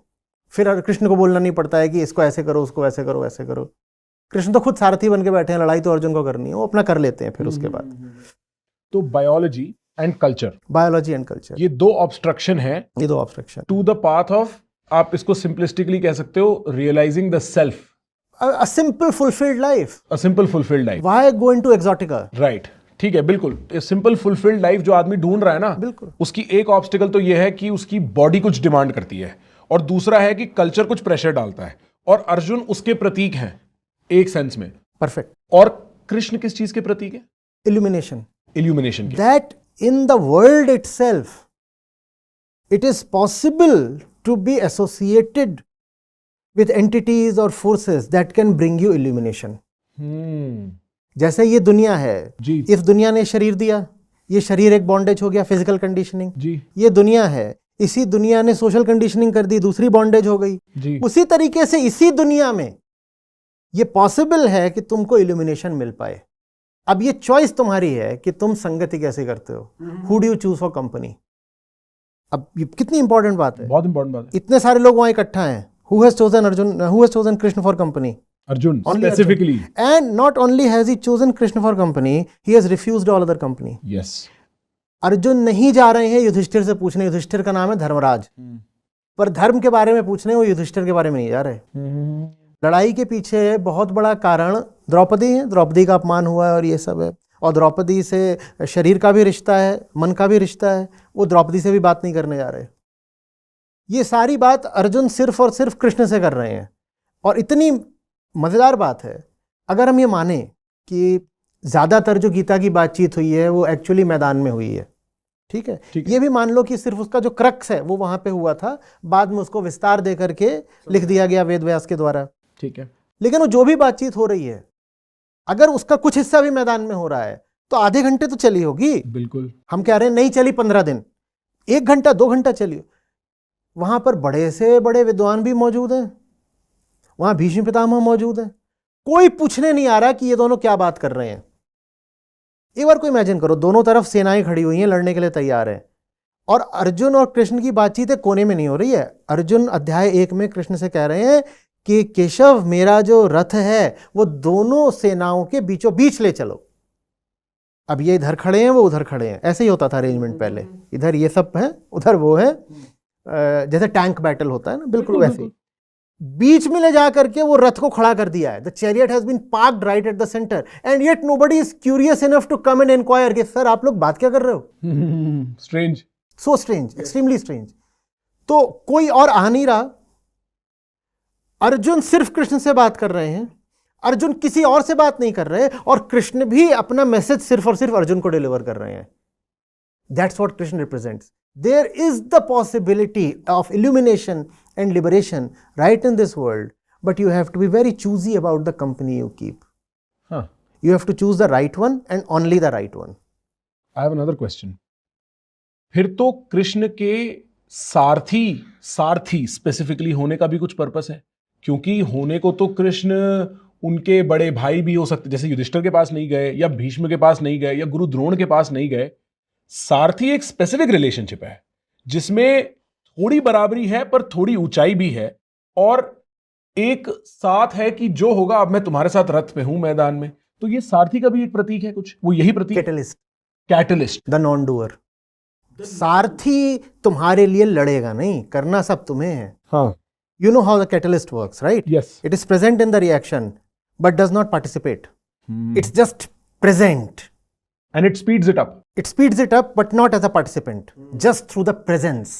फिर कृष्ण को बोलना नहीं पड़ता है कि इसको ऐसे करो, उसको ऐसे करो, ऐसे करो। कृष्ण तो खुद सारथी बन के बैठे हैं, लड़ाई तो अर्जुन को करनी है, वो अपना कर लेते हैं फिर उसके बाद। तो biology and culture, biology and culture, ये दो ऑब्स्ट्रक्शन है, ये दो obstruction to the path of, आप इसको सिंपलिस्टिकली कह सकते हो, realising the self, a simple fulfilled life. a simple fulfilled life. Why go into exotica? Right. ठीक है, बिल्कुल। सिंपल फुलफिल्ड लाइफ जो आदमी ढूंढ रहा है ना, बिल्कुल, उसकी एक ऑब्स्टिकल तो ये है कि उसकी बॉडी कुछ डिमांड करती है, और दूसरा है कि कल्चर कुछ प्रेशर डालता है, और अर्जुन उसके प्रतीक हैं एक सेंस में। परफेक्ट। और कृष्ण किस चीज के प्रतीक है? इल्यूमिनेशन। इल्यूमिनेशन के। That in the world itself, it is possible to be associated with entities or forces that can bring you illumination. जैसे ये दुनिया है जी, इस दुनिया ने शरीर दिया, ये शरीर एक बॉन्डेज हो गया, फिजिकल कंडीशनिंग जी, ये दुनिया है, इसी दुनिया ने सोशल कंडीशनिंग कर दी, दूसरी बॉन्डेज हो गई जी। उसी तरीके से इसी दुनिया में ये पॉसिबल है कि तुमको इल्यूमिनेशन मिल पाए। अब ये चॉइस तुम्हारी है कि तुम संगति कैसे करते हो, who do you choose for company. अब ये कितनी इंपॉर्टेंट बात है, बहुत इंपॉर्टेंट बात है। इतने सारे लोग वहां इकट्ठा हैं, who has chosen Arjun, who has chosen Krishna for company? Arjun Only specifically. Arjun. And not only has he chosen Krishna for company, he has refused all other company. Yes. Arjun नहीं जा रहे हैं युधिष्ठिर से पूछने, युधिष्ठिर का नाम है धर्मराज, पर धर्म के बारे में पूछने वो युधिष्ठिर के बारे में नहीं जा रहे। लड़ाई के पीछे बहुत बड़ा कारण द्रौपदी है, द्रौपदी का अपमान हुआ है और ये सब है, और द्रौपदी से शरीर का भी रिश्ता है, मन का भी रिश्ता है, वो द्रौपदी से भी बात नहीं करने जा रहे। ये सारी बात अर्जुन सिर्फ और सिर्फ कृष्ण से कर रहे हैं। और इतनी मज़ेदार बात है, अगर हम ये माने कि ज़्यादातर जो गीता की बातचीत हुई है वो एक्चुअली मैदान में हुई है, ठीक है, ये भी मान लो कि सिर्फ उसका जो क्रक्स है वो वहाँ पे हुआ था, बाद में उसको विस्तार दे करके लिख दिया गया वेद व्यास के द्वारा, ठीक है, लेकिन वो जो भी बातचीत हो रही है अगर उसका कुछ हिस्सा भी मैदान में हो रहा है तो आधे घंटे तो चली होगी। बिल्कुल। हम कह रहे हैं नहीं चली 15 दिन, 1 घंटा 2 घंटा चली। वहां पर बड़े से बड़े विद्वान भी मौजूद हैं, वहां भीष्म पितामह मौजूद हैं, कोई पूछने नहीं आ रहा कि ये दोनों क्या बात कर रहे हैं। एक बार को इमेजिन करो, दोनों तरफ सेनाएं खड़ी हुई हैं, लड़ने के लिए तैयार हैं, और अर्जुन और कृष्ण की बातचीत एक कोने में नहीं हो रही है। अर्जुन अध्याय 1 में कृष्ण से कह रहे हैं कि केशव, मेरा जो रथ है वो दोनों सेनाओं के बीचों बीच ले चलो। अब ये इधर खड़े हैं, वो उधर खड़े हैं, ऐसे ही होता था अरेंजमेंट पहले, इधर ये सब है, उधर वो है, जैसे टैंक बैटल होता है ना, बिल्कुल वैसे ही बीच में ले जा करके वो रथ को खड़ा कर दिया है। The chariot has been parked right at the centre and yet nobody is curious enough to come and enquire कि सर आप लोग बात क्या कर रहे हो। Strange, so strange, extremely strange. तो कोई और आ नहीं रहा, अर्जुन सिर्फ कृष्ण से बात कर रहे हैं, अर्जुन किसी और से बात नहीं कर रहे, और कृष्ण भी अपना मैसेज सिर्फ और सिर्फ अर्जुन को डिलीवर कर रहे हैं। That's what Krishna represents. There is the possibility of illumination and liberation right in this world, but you have to be very choosy about the company you keep. You have to choose the right one and only the right one. I have another question. फिर तो कृष्ण के सारथी specifically होने का भी कुछ purpose है, क्योंकि होने को तो कृष्ण उनके बड़े भाई भी हो सकते, जैसे युधिष्ठिर के पास नहीं गए, या भीष्म के पास नहीं गए, या गुरु द्रोण के पास नहीं गए। सारथी एक स्पेसिफिक रिलेशनशिप है जिसमें थोड़ी बराबरी है पर थोड़ी ऊंचाई भी है, और एक साथ है कि जो होगा अब मैं तुम्हारे साथ रथ पे हूं मैदान में। तो ये सारथी का भी एक प्रतीक है, कुछ वो यही प्रतीक। Catalyst, the non doer. सारथी तुम्हारे लिए लड़ेगा नहीं, करना सब तुम्हें है। हाँ, you know how the catalyst works, right? Yes. It is present in the reaction but does not participate. It's just present and it speeds it up. It speeds it up but not as a participant, just through the presence.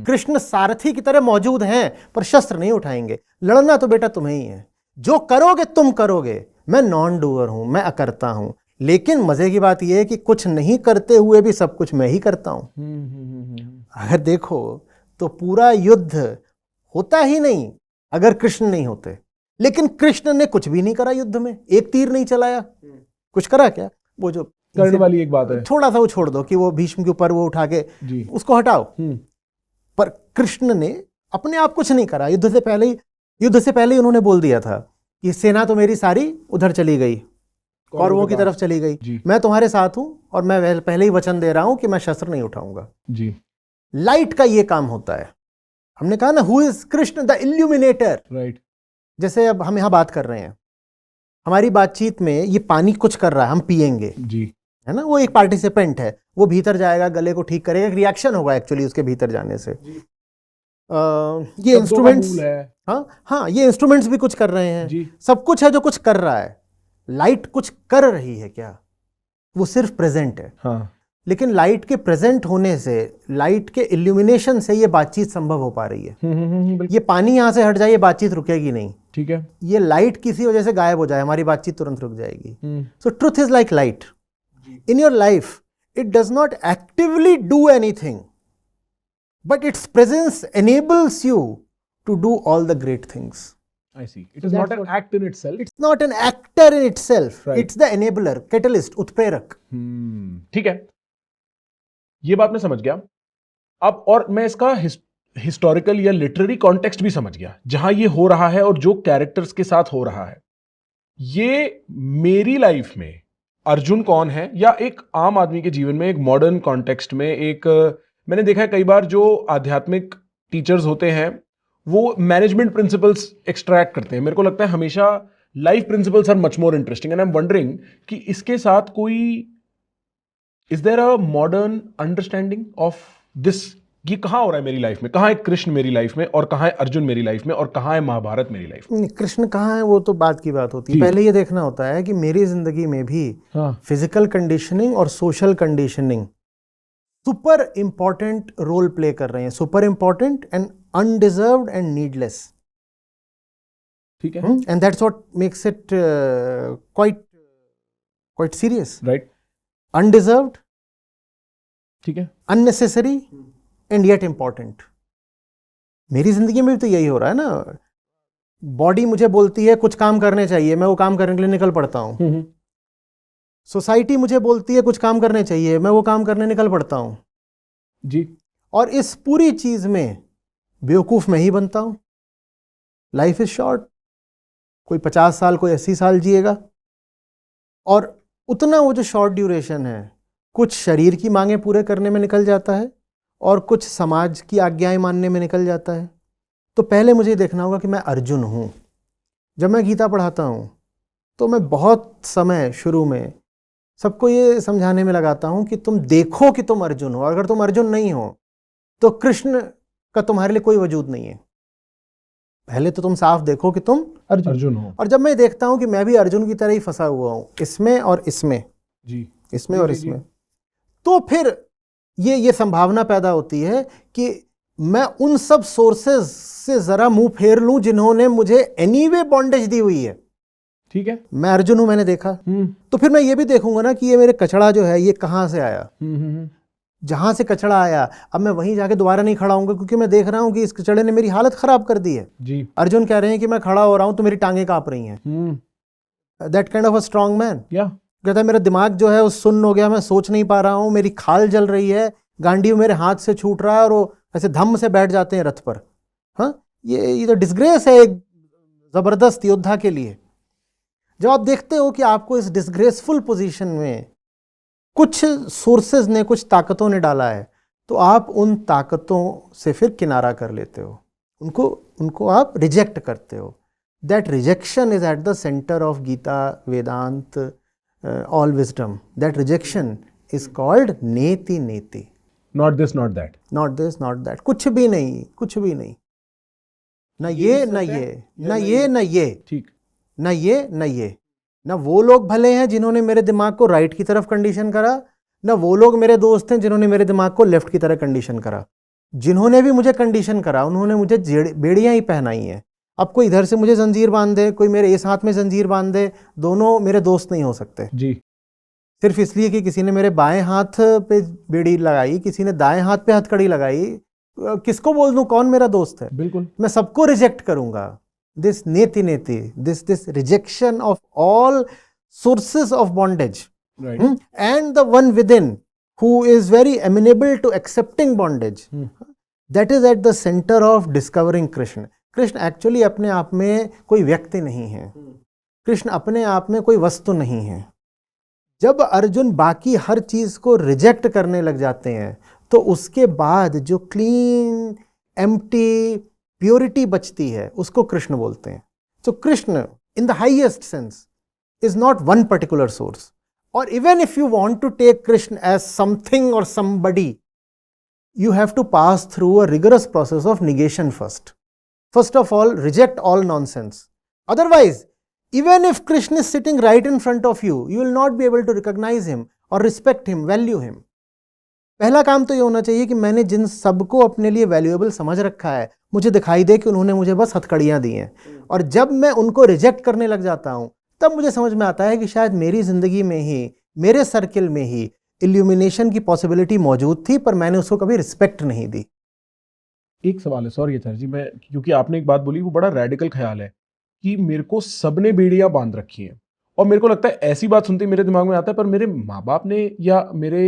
Krishna सारथी की तरह मौजूद हैं पर शस्त्र नहीं उठाएंगे। लड़ना तो बेटा तुम्हें ही है, जो करोगे तुम करोगे। मैं नॉन डूअर हूं, मैं अकर्ता हूं, लेकिन मजे की बात यह है कि कुछ नहीं करते हुए भी सब कुछ मैं ही करता हूं। अगर देखो तो पूरा युद्ध होता ही नहीं अगर कृष्ण नहीं होते। लेकिन कृष्ण ने कुछ भी नहीं करा युद्ध में, एक तीर नहीं चलाया, कुछ करा क्या? वो जो कर्ण वाली एक बात है, थोड़ा सा वो छोड़ दो कि वो भीष्म के ऊपर वो उठा के जी उसको हटाओ। पर कृष्ण ने अपने आप कुछ नहीं करा। युद्ध से पहले ही उन्होंने बोल दिया था कि सेना तो मेरी सारी उधर चली गई, कौरवों की तरफ चली गई, मैं तुम्हारे साथ हूं और मैं पहले ही वचन दे रहा हूं कि मैं शस्त्र नहीं उठाऊंगा। जी। लाइट का ये काम होता है। हमने कहा ना, who is Krishna the illuminator. Right. जैसे अब हम यहां बात कर रहे हैं, हमारी बातचीत में ये पानी कुछ कर रहा है, हम पिएंगे, जी, है ना, वो एक पार्टिसिपेंट है, वो भीतर जाएगा, गले को ठीक करेगा, एक रिएक्शन होगा एक्चुअली उसके भीतर जाने से। ये इंस्ट्रूमेंट्स, हाँ ये इंस्ट्रूमेंट्स भी कुछ कर रहे हैं जी। सब कुछ है जो कुछ कर रहा है। लाइट कुछ कर रही है क्या? वो सिर्फ प्रेजेंट है। हाँ। लेकिन लाइट के प्रेजेंट होने से, लाइट के इल्यूमिनेशन से ये बातचीत संभव हो पा रही है। ये पानी यहां से हट जाए, ये बातचीत रुकेगी नहीं। ठीक है। ये लाइट किसी वजह से गायब हो जाए, हमारी बातचीत तुरंत रुक जाएगी। So truth is like light in your life. It does not actively do anything, but its presence enables you to do all the great things. I see. It is not an act in itself. It's not an actor in itself. Right. It's the enabler, catalyst, उत्प्रेरक। ठीक है, ये बात मैं समझ गया। अब और मैं इसका हिस्टोरिकल या लिटरेरी कॉन्टेक्स्ट भी समझ गया, जहां ये हो रहा है और जो कैरेक्टर्स के साथ हो रहा है। ये मेरी लाइफ में अर्जुन कौन है, या एक आम आदमी के जीवन में, एक मॉडर्न कॉन्टेक्स्ट में, एक मैंने देखा है कई बार जो आध्यात्मिक टीचर्स होते हैं वो मैनेजमेंट प्रिंसिपल्स एक्सट्रैक्ट करते हैं। मेरे को लगता है हमेशा life principles are much more interesting, and I am wondering कि इसके साथ कोई, is there a modern understanding of this? ये कहाँ हो रहा है मेरी लाइफ में? कहाँ है कृष्ण मेरी लाइफ में, और कहाँ है अर्जुन मेरी लाइफ में, और कहाँ है महाभारत मेरी लाइफ में? कृष्ण कहाँ है वो तो बात की बात होती है। पहले ये देखना होता है कि मेरी जिंदगी में भी फिजिकल कंडीशनिंग और social conditioning super important role play कर रहे हैं। Super important and undeserved and needless. ठीक है। And that's what makes it quite serious. Right. Undeserved, ठीक है, अननेसेसरी एंड येट इंपॉर्टेंट। मेरी जिंदगी में भी तो यही हो रहा है ना। बॉडी मुझे बोलती है कुछ काम करने चाहिए, मैं वो काम करने के लिए निकल पड़ता हूं। सोसाइटी मुझे बोलती है कुछ काम करने चाहिए, मैं वो काम करने निकल पड़ता हूं जी। और इस पूरी चीज में बेवकूफ मैं ही बनता हूं। Life is short. कोई 50 साल, कोई 80 साल जिएगा, और उतना वो जो शॉर्ट ड्यूरेशन है, कुछ शरीर की मांगें पूरे करने में निकल जाता है और कुछ समाज की आज्ञाएं मानने में निकल जाता है। तो पहले मुझे देखना होगा कि मैं अर्जुन हूं। जब मैं गीता पढ़ाता हूं तो मैं बहुत समय शुरू में सबको ये समझाने में लगाता हूं कि तुम देखो कि तुम अर्जुन हो। अगर तुम अर्जुन नहीं हो तो कृष्ण का तुम्हारे लिए कोई वजूद नहीं है। पहले तो तुम साफ देखो कि तुम अर्जुन हो। और जब मैं देखता हूं कि मैं भी अर्जुन की तरह ही फंसा हुआ हूं, इसमें और इसमें, जी, इसमें और इसमें, तो फिर ये संभावना पैदा होती है कि मैं उन सब सोर्सेज से जरा मुंह फेर लूं जिन्होंने मुझे एनीवे बॉन्डेज दी हुई है। ठीक है, मैं अर्जुन हूं, मैंने देखा, तो फिर मैं ये भी देखूंगा ना कि ये मेरे कचड़ा जो है ये कहां से आया। जहां से कचड़ा आया, अब मैं वहीं जाके दोबारा नहीं खड़ा होऊंगा, क्योंकि मैं देख रहा हूं कि इस कचड़े ने मेरी हालत खराब कर दी है। जी। अर्जुन कह रहे हैं कि मैं खड़ा हो रहा हूं तो मेरी टांगें कांप रही हैं। That kind of a strong man. कहता है मेरा दिमाग जो है वो सुन्न हो गया, मैं सोच नहीं पा रहा हूं, मेरी खाल जल रही है, गांडीव मेरे हाथ से छूट रहा है, और वो ऐसे धम्म से बैठ जाते हैं रथ पर। हाँ, ये तो डिस्ग्रेस है एक जबरदस्त योद्धा के लिए। जब आप देखते हो कि आपको इस डिस्ग्रेसफुल पोजीशन में कुछ सोर्सेज ने, कुछ ताकतों ने डाला है, तो आप उन ताकतों से फिर किनारा कर लेते हो, उनको आप रिजेक्ट करते हो। That rejection is at the centre of Gita, Vedanta, all wisdom. That rejection is called नेति नेति। Not this, not that. Not this, not that. कुछ भी नहीं, कुछ भी नहीं। ना ये, ना ये, ना ये, ना ये, ठीक, ना ये, ना ये। ना वो लोग भले हैं जिन्होंने मेरे दिमाग को राइट की तरफ कंडीशन करा, ना वो लोग मेरे दोस्त हैं जिन्होंने मेरे दिमाग को लेफ्ट की तरह कंडीशन करा। जिन्होंने भी मुझे कंडीशन करा, उन्होंने मुझे बेड़ियां ही पहनाई हैं। अब कोई इधर से मुझे जंजीर बांध दे, कोई मेरे इस हाथ में जंजीर बांध दे, दोनों मेरे दोस्त नहीं हो सकते। जी। सिर्फ इसलिए कि किसी ने मेरे बाएं हाथ पे बेड़ी लगाई, किसी ने दाएं हाथ पे हथकड़ी लगाई, किसको बोल दूं कौन मेरा दोस्त है? बिल्कुल। मैं सबको रिजेक्ट करूंगा। दिस नेति नेति, this rejection of all sources of bondage, right. and the one within who is very amenable to accepting bondage, that is at the center of discovering Krishna. Krishna actually अपने आप में कोई व्यक्ति नहीं है, कृष्ण अपने आप में कोई वस्तु नहीं है। जब अर्जुन बाकी हर चीज को रिजेक्ट करने लग जाते हैं तो उसके बाद जो क्लीन एम्प्टी प्योरिटी बचती है उसको कृष्ण बोलते हैं। तो Krishna in the highest sense is not one particular source. Or even if you want to take Krishna as something or somebody, you have to pass through a rigorous process of negation first. First of all, reject all nonsense. Otherwise, even if Krishna is sitting right in front of you, you will not be able to recognize him or respect him, value him. पहला काम तो ये होना चाहिए कि मैंने जिन सबको अपने लिए वैल्यूएबल समझ रखा है, मुझे दिखाई दे कि उन्होंने मुझे बस हथकड़ियां दी हैं, और जब मैं उनको रिजेक्ट करने लग जाता हूं तब मुझे समझ में आता है कि शायद मेरी जिंदगी में ही, मेरे सर्किल में ही इल्यूमिनेशन की पॉसिबिलिटी मौजूद थी, पर मैंने उसको कभी रिस्पेक्ट नहीं दी। एक सवाल है, सॉरी आचार्य जी, मैं क्योंकि आपने एक बात बोली वो बड़ा रेडिकल ख्याल है कि मेरे को सबने बेड़ियां बांध रखी हैं, और मेरे को लगता है ऐसी बात सुनते ही मेरे दिमाग में आता है पर मेरे माँ बाप ने या मेरे,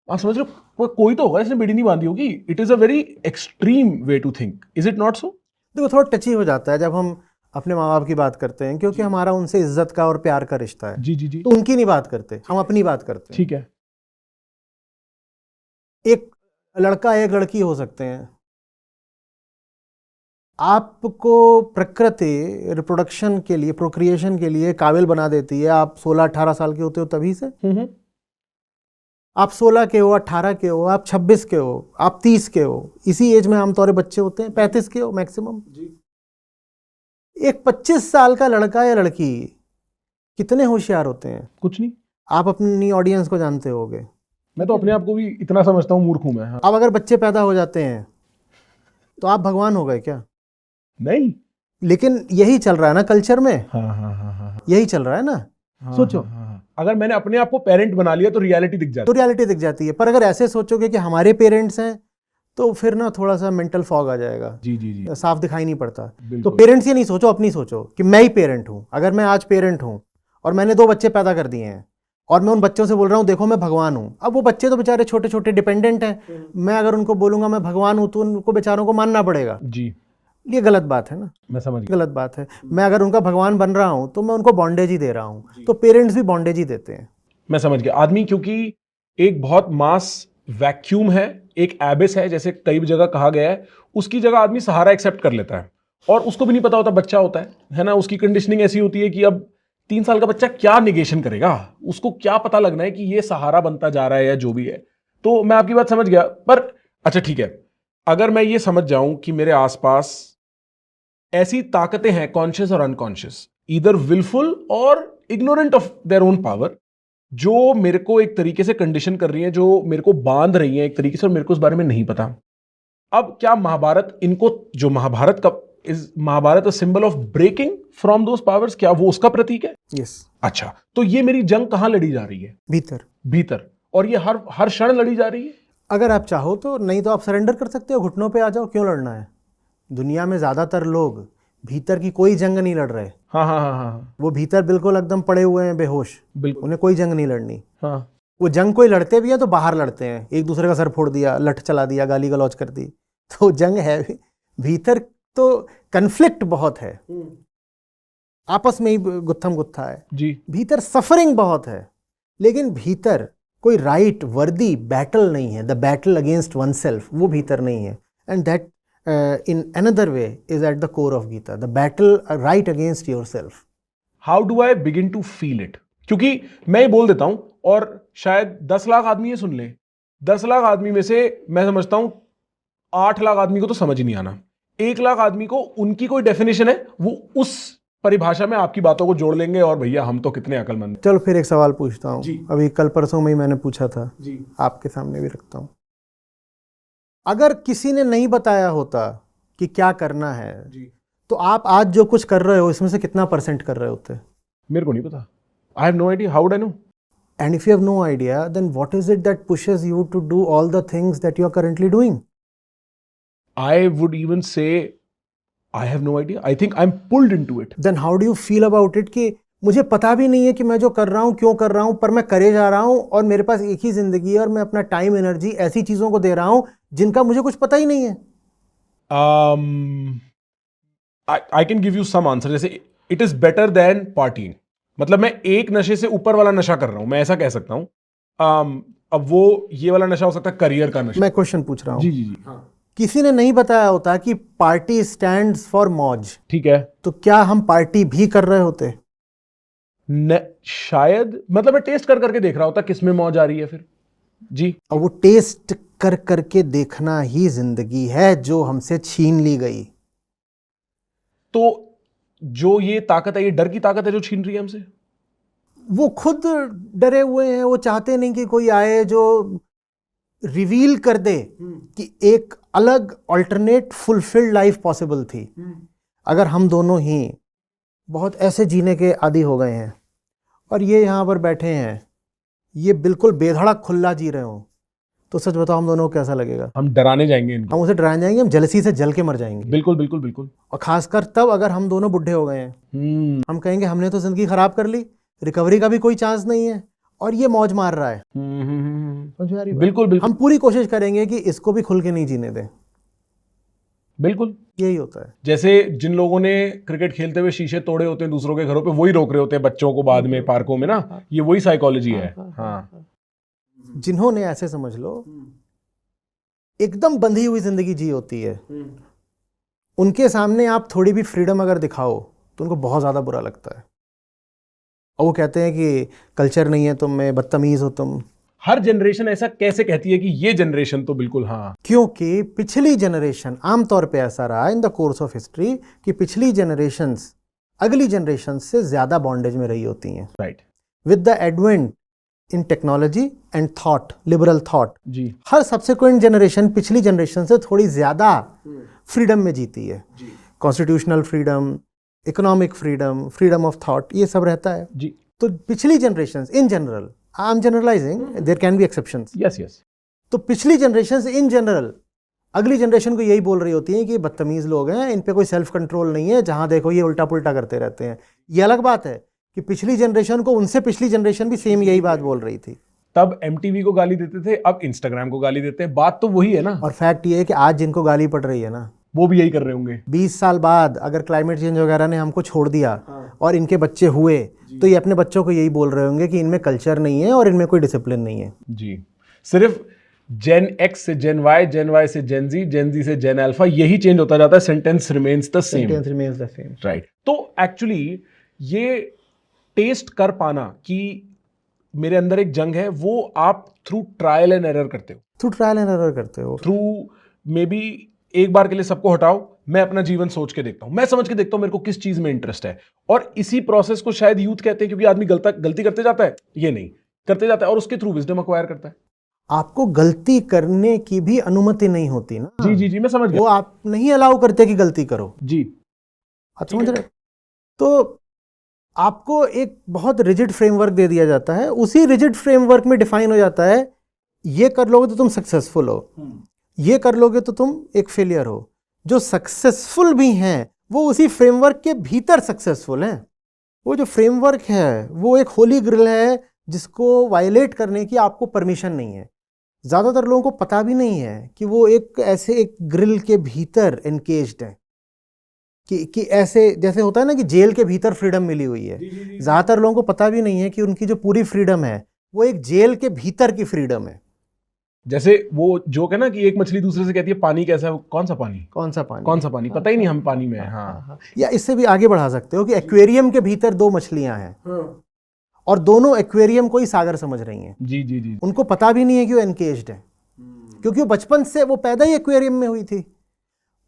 आप समझ रहे हो, कोई तो होगा जिसने बेड़ी नहीं बांधी होगी। It is a very extreme way to think, is it not so? देखो थोड़ा टची हो जाता है जब हम अपने माँ बाप की बात करते हैं, क्योंकि हमारा उनसे इज्जत का और प्यार का रिश्ता है। जी जी जी। तो उनकी नहीं बात करते, हम अपनी बात करते हैं। ठीक है। एक लड़का एक लड़की हो सकते हैं, आपको प्रकृति रिप्रोडक्शन के लिए, प्रोक्रिएशन के लिए काबिल बना देती है। आप 16-18 साल के होते हो तभी से, आप 16 के हो, 18 के हो, आप 26 के हो, आप 30 के हो, इसी एज में आमतौर पर बच्चे होते हैं, 35 के हो मैक्सिमम। एक 25 साल का लड़का या लड़की कितने होशियार होते हैं? कुछ नहीं। आप अपनी ऑडियंस को जानते होगे। मैं तो अपने आप को भी इतना समझता हूँ मूर्ख हूं मैं। हाँ। अब अगर बच्चे पैदा हो जाते हैं तो आप भगवान हो गए क्या? नहीं। लेकिन यही चल रहा है ना कल्चर में। हाँ हाँ हाँ हाँ, यही चल रहा है ना। हाँ, सोचो, हाँ, हाँ, हाँ। अगर मैंने अपने आप को पेरेंट बना लिया तो रियलिटी दिख जाती तो रियलिटी दिख जाती है। पर अगर ऐसे सोचोगे कि हमारे पेरेंट्स हैं तो फिर ना थोड़ा सा मेंटल फॉग आ जाएगा। जी जी जी। साफ दिखाई नहीं पड़ता। तो बिल्कुल। पेरेंट्स ये नहीं सोचो, अपनी सोचो कि मैं ही पेरेंट हूं। अगर मैं आज पेरेंट हूं और मैंने 2 बच्चे पैदा कर दिए हैं और मैं उन बच्चों से बोल रहा हूं देखो मैं भगवान हूं, अब वो बच्चे तो बेचारे छोटे छोटे डिपेंडेंट हैं, मैं अगर उनको बोलूंगा मैं भगवान हूं तो उनको बेचारों को मानना पड़ेगा। जी। ये गलत बात है ना। मैं समझ गया। गलत बात है। मैं अगर उनका भगवान बन रहा हूं तो मैं उनको बॉन्डेज ही दे रहा हूं, तो पेरेंट्स भी बॉन्डेज ही देते हैं। मैं समझ गया। आदमी क्योंकि एक बहुत मास वैक्यूम है, एक एबिस है, जैसे कई जगह कहा गया है, उसकी जगह आदमी सहारा एक्सेप्ट कर लेता है और उसको भी नहीं पता होता बच्चा होता है ना। उसकी कंडीशनिंग ऐसी होती है कि अब 3 साल का बच्चा क्या निगेशन करेगा, उसको क्या पता लगना है कि ये सहारा बनता जा रहा है या जो भी है। तो मैं आपकी बात समझ गया। पर अच्छा ठीक है, अगर मैं ये समझ जाऊं कि मेरे आसपास ऐसी ताकतें हैं, कॉन्शियस और अनकॉन्शियस, ईदर विलफुल और ignorant of their own power, जो मेरे को एक तरीके से कंडीशन कर रही हैं, जो मेरे को बांध रही हैं एक तरीके से, और मेरे को उस बारे में नहीं पता। अब क्या महाभारत इनको, जो महाभारत का is Mahabharata a symbol of breaking from those powers, क्या वो उसका प्रतीक है? यस। अच्छा, तो ये मेरी जंग कहां लड़ी जा रही है? भीतर। भीतर। और ये हर क्षण लड़ी जा रही है? अगर आप चाहो तो, नहीं तो आप सरेंडर कर सकते हो, घुटनों पे आ जाओ, क्यों लड़ना है? दुनिया में ज्यादातर लोग भीतर की कोई जंग नहीं लड़ रहे। हाँ हाँ हाँ हाँ, वो भीतर बिल्कुल एकदम पड़े हुए हैं बेहोश, बिल्कुल। उन्हें कोई जंग नहीं लड़नी। हाँ। वो जंग कोई लड़ते भी है तो बाहर लड़ते हैं, एक दूसरे का सर फोड़ दिया, लठ चला दिया, गाली गलौज कर दी, तो जंग है भीतर। तो कन्फ्लिक्ट बहुत है, आपस में ही गुत्थम गुत्था है जी। भीतर, सफरिंग बहुत है, लेकिन भीतर कोई राइट वर्दी बैटल नहीं है। The battle against one self, वो भीतर नहीं है। And that in another way is at the core of Gita, the battle right against yourself. How do I begin to feel it? क्योंकि मैं ये बोल देता हूं और शायद 10 लाख आदमी ये सुन ले, 10 लाख आदमी में से मैं समझता हूं 8 लाख आदमी को तो समझ ही नहीं आना, 1 लाख आदमी को उनकी कोई डेफिनेशन है, वो उस परिभाषा में आपकी बातों को जोड़ लेंगे और भैया हम तो कितने अकलमंद। चलो फिर एक सवाल पूछता हूँ, जी। अभी कल परसों में ही मैंने पूछा था जी। आपके सामने भी रखता हूँ। अगर किसी ने नहीं बताया होता कि क्या करना है जी। तो आप आज जो कुछ कर रहे हो इसमें से कितना % कर रहे होते? मेरे को नहीं पता। I have no idea, how would I know? And if you have no idea, then what is it that pushes you to do all the things that you are currently doing? I would even say I have no idea. I think I'm pulled into it. Then how do you feel about it कि मुझे पता भी नहीं है कि मैं जो कर रहा हूँ क्यों कर रहा हूँ, पर मैं करे जा रहा हूँ और मेरे पास एक ही जिंदगी है और मैं अपना टाइम एनर्जी ऐसी चीजों को दे रहा हूँ जिनका मुझे कुछ पता ही नहीं है. I can give you some answer. जैसे it is better than partying. मतलब मैं एक नशे से ऊपर वाला नशा कर रहा हूँ, मैं ऐसा कह सकता हूँ. अब वो ये वाला नशा हो सकता है करियर का नशा. मैं क्वेश्चन पूछ रहा हूँ. जी जी जी. किसी ने नहीं बताया होता कि पार्टी स्टैंड्स फॉर मौज, ठीक है. तो क्या हम पार्टी भी कर रहे होते? शायद, मतलब मैं टेस्ट कर करके देख रहा होता किस में मौज आ रही है फिर. जी. और वो टेस्ट कर करके देखना ही जिंदगी है जो हमसे छीन ली गई. तो जो ये ताकत है, ये डर की ताकत है जो छीन रही है हमसे. वो खुद डरे हुए हैं, वो चाहते नहीं कि कोई आए जो रिवील कर दे कि एक अलग अल्टरनेट फुलफिल्ड लाइफ पॉसिबल थी. अगर हम दोनों ही बहुत ऐसे जीने के आदी हो गए हैं और ये यहाँ पर बैठे हैं, ये बिल्कुल बेधड़क खुला जी रहे हो, तो सच बताओ हम दोनों को कैसा लगेगा? हम डराने जाएंगे इनको. हम उसे डराने जाएंगे, हम जलसी से जल के मर जाएंगे. बिल्कुल बिल्कुल बिल्कुल. और खासकर तब अगर हम दोनों बुढ़े हो गए हैं, हम कहेंगे हमने तो जिंदगी खराब कर ली, रिकवरी का भी कोई चांस नहीं है और ये मौज मार रहा है. समझ आ रही बात? बिल्कुल बिल्कुल. हम पूरी कोशिश करेंगे कि इसको भी खुल के नहीं जीने दें. बिल्कुल यही होता है. जैसे जिन लोगों ने क्रिकेट खेलते हुए शीशे तोड़े होते हैं दूसरों के घरों पे, वही रोक रहे होते हैं बच्चों को बाद में पार्कों में ना. ये वही साइकोलॉजी है. हाँ. जिन्होंने ऐसे समझ लो एकदम बंधी हुई जिंदगी जी होती है, उनके सामने आप थोड़ी भी फ्रीडम अगर दिखाओ तो उनको बहुत ज्यादा बुरा लगता है और वो कहते हैं कि कल्चर नहीं है तुम में, बदतमीज हो तुम. हर जनरेशन ऐसा कैसे कहती है कि ये जनरेशन तो बिल्कुल. हाँ. क्योंकि पिछली जनरेशन, आमतौर पे ऐसा रहा in the course of history कि पिछली जनरेशंस अगली जनरेशन से ज्यादा बॉन्डेज में रही होती हैं. Right. With the advent in technology and thought, liberal thought, जी. हर सब्सिक्वेंट जनरेशन पिछली जनरेशन से थोड़ी ज्यादा फ्रीडम में जीती है. Constitutional freedom, economic freedom, freedom of thought, ये सब रहता है. जी. तो पिछली generation in general, I am generalising, there can be exceptions. Yes yes. तो पिछली जनरेशन इन जनरल अगली जनरेशन को यही बोल रही होती है कि बदतमीज लोग हैं, इन पे कोई सेल्फ कंट्रोल नहीं है, जहां देखो ये उल्टा पुल्टा करते रहते हैं. ये अलग बात है कि पिछली जनरेशन को उनसे पिछली जनरेशन भी सेम यही बात बोल रही थी. तब MTV को गाली देते थे, अब इंस्टाग्राम को गाली देते हैं. बात तो वही है ना. और फैक्ट ये है कि आज जिनको गाली पड़ रही है ना, वो भी यही कर रहे होंगे. 20 साल बाद अगर क्लाइमेट चेंज वगैरह ने हमको छोड़ दिया और इनके बच्चे हुए, तो ये अपने बच्चों को यही बोल रहे होंगे कि इनमें कल्चर नहीं है और इनमें कोई डिसिप्लिन नहीं है. जी. सिर्फ Gen X से Gen Y, Gen Y से Gen Z से Gen Alpha, यही चेंज होता जाता है. Sentence remains the same. Right. तो एक्चुअली ये टेस्ट कर पाना कि मेरे अंदर एक जंग है, वो आप थ्रू ट्रायल एंड एरर करते हो. थ्रू मे बी एक बार के लिए सबको हटाओ, मैं अपना जीवन सोच के देखता हूं, मैं समझ के देखता हूं मेरे को किस चीज में इंटरेस्ट है. और इसी प्रोसेस को शायद यूथ कहते हैं, क्योंकि आदमी गलती करते जाता है, ये नहीं करते जाता है और उसके थ्रू विजडम अक्वायर करता है. आपको गलती करने की भी अनुमति नहीं होती ना. जी जी जी, मैं समझ गया. वो आप नहीं अलाउ करते कि गलती करो. जी. आप समझ रहे? तो आपको एक बहुत रिजिड फ्रेमवर्क दे दिया जाता है, उसी रिजिड फ्रेमवर्क में डिफाइन हो जाता है ये कर लोगे तो तुम सक्सेसफुल हो, ये कर लोगे तो तुम एक फेलियर हो. जो सक्सेसफुल भी हैं वो उसी फ्रेमवर्क के भीतर सक्सेसफुल हैं. वो जो फ्रेमवर्क है वो एक होली ग्रिल है जिसको वायलेट करने की आपको परमिशन नहीं है. ज़्यादातर लोगों को पता भी नहीं है कि वो एक ऐसे एक ग्रिल के भीतर एनकेज्ड है कि ऐसे जैसे होता है ना कि जेल के भीतर फ्रीडम मिली हुई है. ज़्यादातर लोगों को पता भी नहीं है कि उनकी जो पूरी फ्रीडम है वो एक जेल के भीतर की फ्रीडम है. जैसे वो जोक है ना कि एक मछली दूसरे से कहती है पानी कैसा है, कौन सा पानी, पता ही नहीं हम पानी में हैं. हाँ. या इससे भी आगे बढ़ा सकते हो कि एक्वेरियम के भीतर दो मछलियां हैं और दोनों एक्वेरियम को ही सागर समझ रही हैं. जी जी जी. उनको पता भी नहीं है कि वो एनकेज्ड है, क्योंकि वो बचपन से वो पैदा ही एक्वेरियम में हुई थी.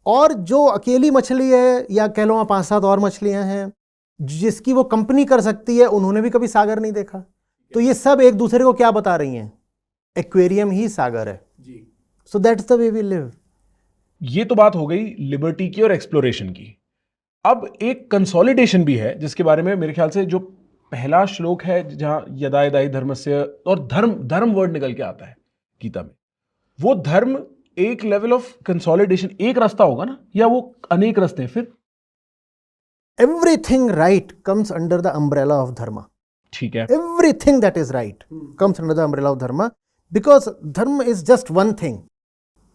और जो अकेली मछली है या कह लो 5-7 और मछलियां हैं जिसकी वो कंपनी कर सकती है, उन्होंने भी कभी सागर नहीं देखा. तो ये सब एक दूसरे को क्या बता रही हैं? एक्वेरियम ही सागर है. So that's the way we live. ये तो बात हो गई लिबर्टी की और एक्सप्लोरेशन की. अब एक कंसोलिडेशन भी है जिसके बारे में मेरे ख्याल से जो पहला श्लोक है जहां यदा यदा हि धर्मस्य, और धर्म वर्ड निकल के आता है गीता में. वो धर्म एक लेवल ऑफ कंसोलिडेशन, एक रास्ता होगा ना, या वो अनेक रास्ते हैं फिर? Everything right comes under the umbrella of धर्म. ठीक है. Everything that is right comes under the umbrella of dharma, because dharma is just one thing.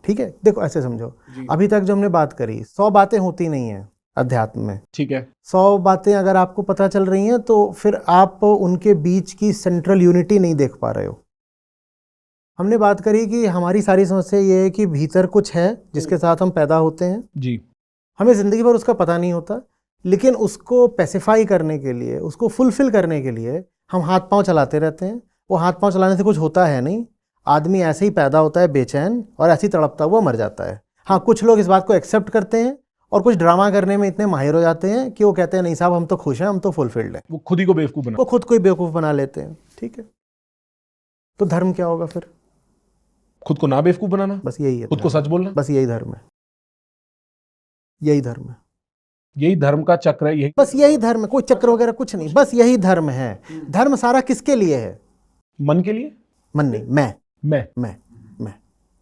ठीक है, देखो ऐसे समझो, अभी तक जो हमने बात करी 100 बातें होती नहीं है अध्यात्म में. ठीक है. 100 बातें अगर आपको पता चल रही हैं तो फिर आप उनके बीच की सेंट्रल यूनिटी नहीं देख पा रहे हो. हमने बात करी कि हमारी सारी समस्या ये है कि भीतर कुछ है जिसके साथ हम पैदा होते हैं जी. हमें जिंदगी भर उसका पता नहीं होता, लेकिन उसको पेसिफाई करने के लिए, उसको फुलफिल करने के लिए हम हाथ पांव चलाते रहते हैं. वो हाथ पांव चलाने से कुछ होता है नहीं. आदमी ऐसे ही पैदा होता है बेचैन और ऐसे ही तड़पता हुआ मर जाता है. हाँ, कुछ लोग इस बात को एक्सेप्ट करते हैं और कुछ ड्रामा करने में इतने माहिर हो जाते हैं कि वो कहते हैं नहीं साहब हम तो खुश हैं, हम तो फुलफिल्ड हैं. वो खुद ही को बेवकूफ बना, वो खुद को ही बेवकूफ़ बना लेते हैं. ठीक है, तो धर्म क्या होगा फिर? खुद को ना बेवकूफ बनाना, बस यही है. खुद को सच बोलना, बस यही धर्म है. यही धर्म है. यही धर्म का चक्र है. यही बस यही धर्म है. कोई चक्र वगैरह कुछ नहीं, बस यही धर्म है. धर्म सारा किसके लिए है? मन के लिए. मन नहीं,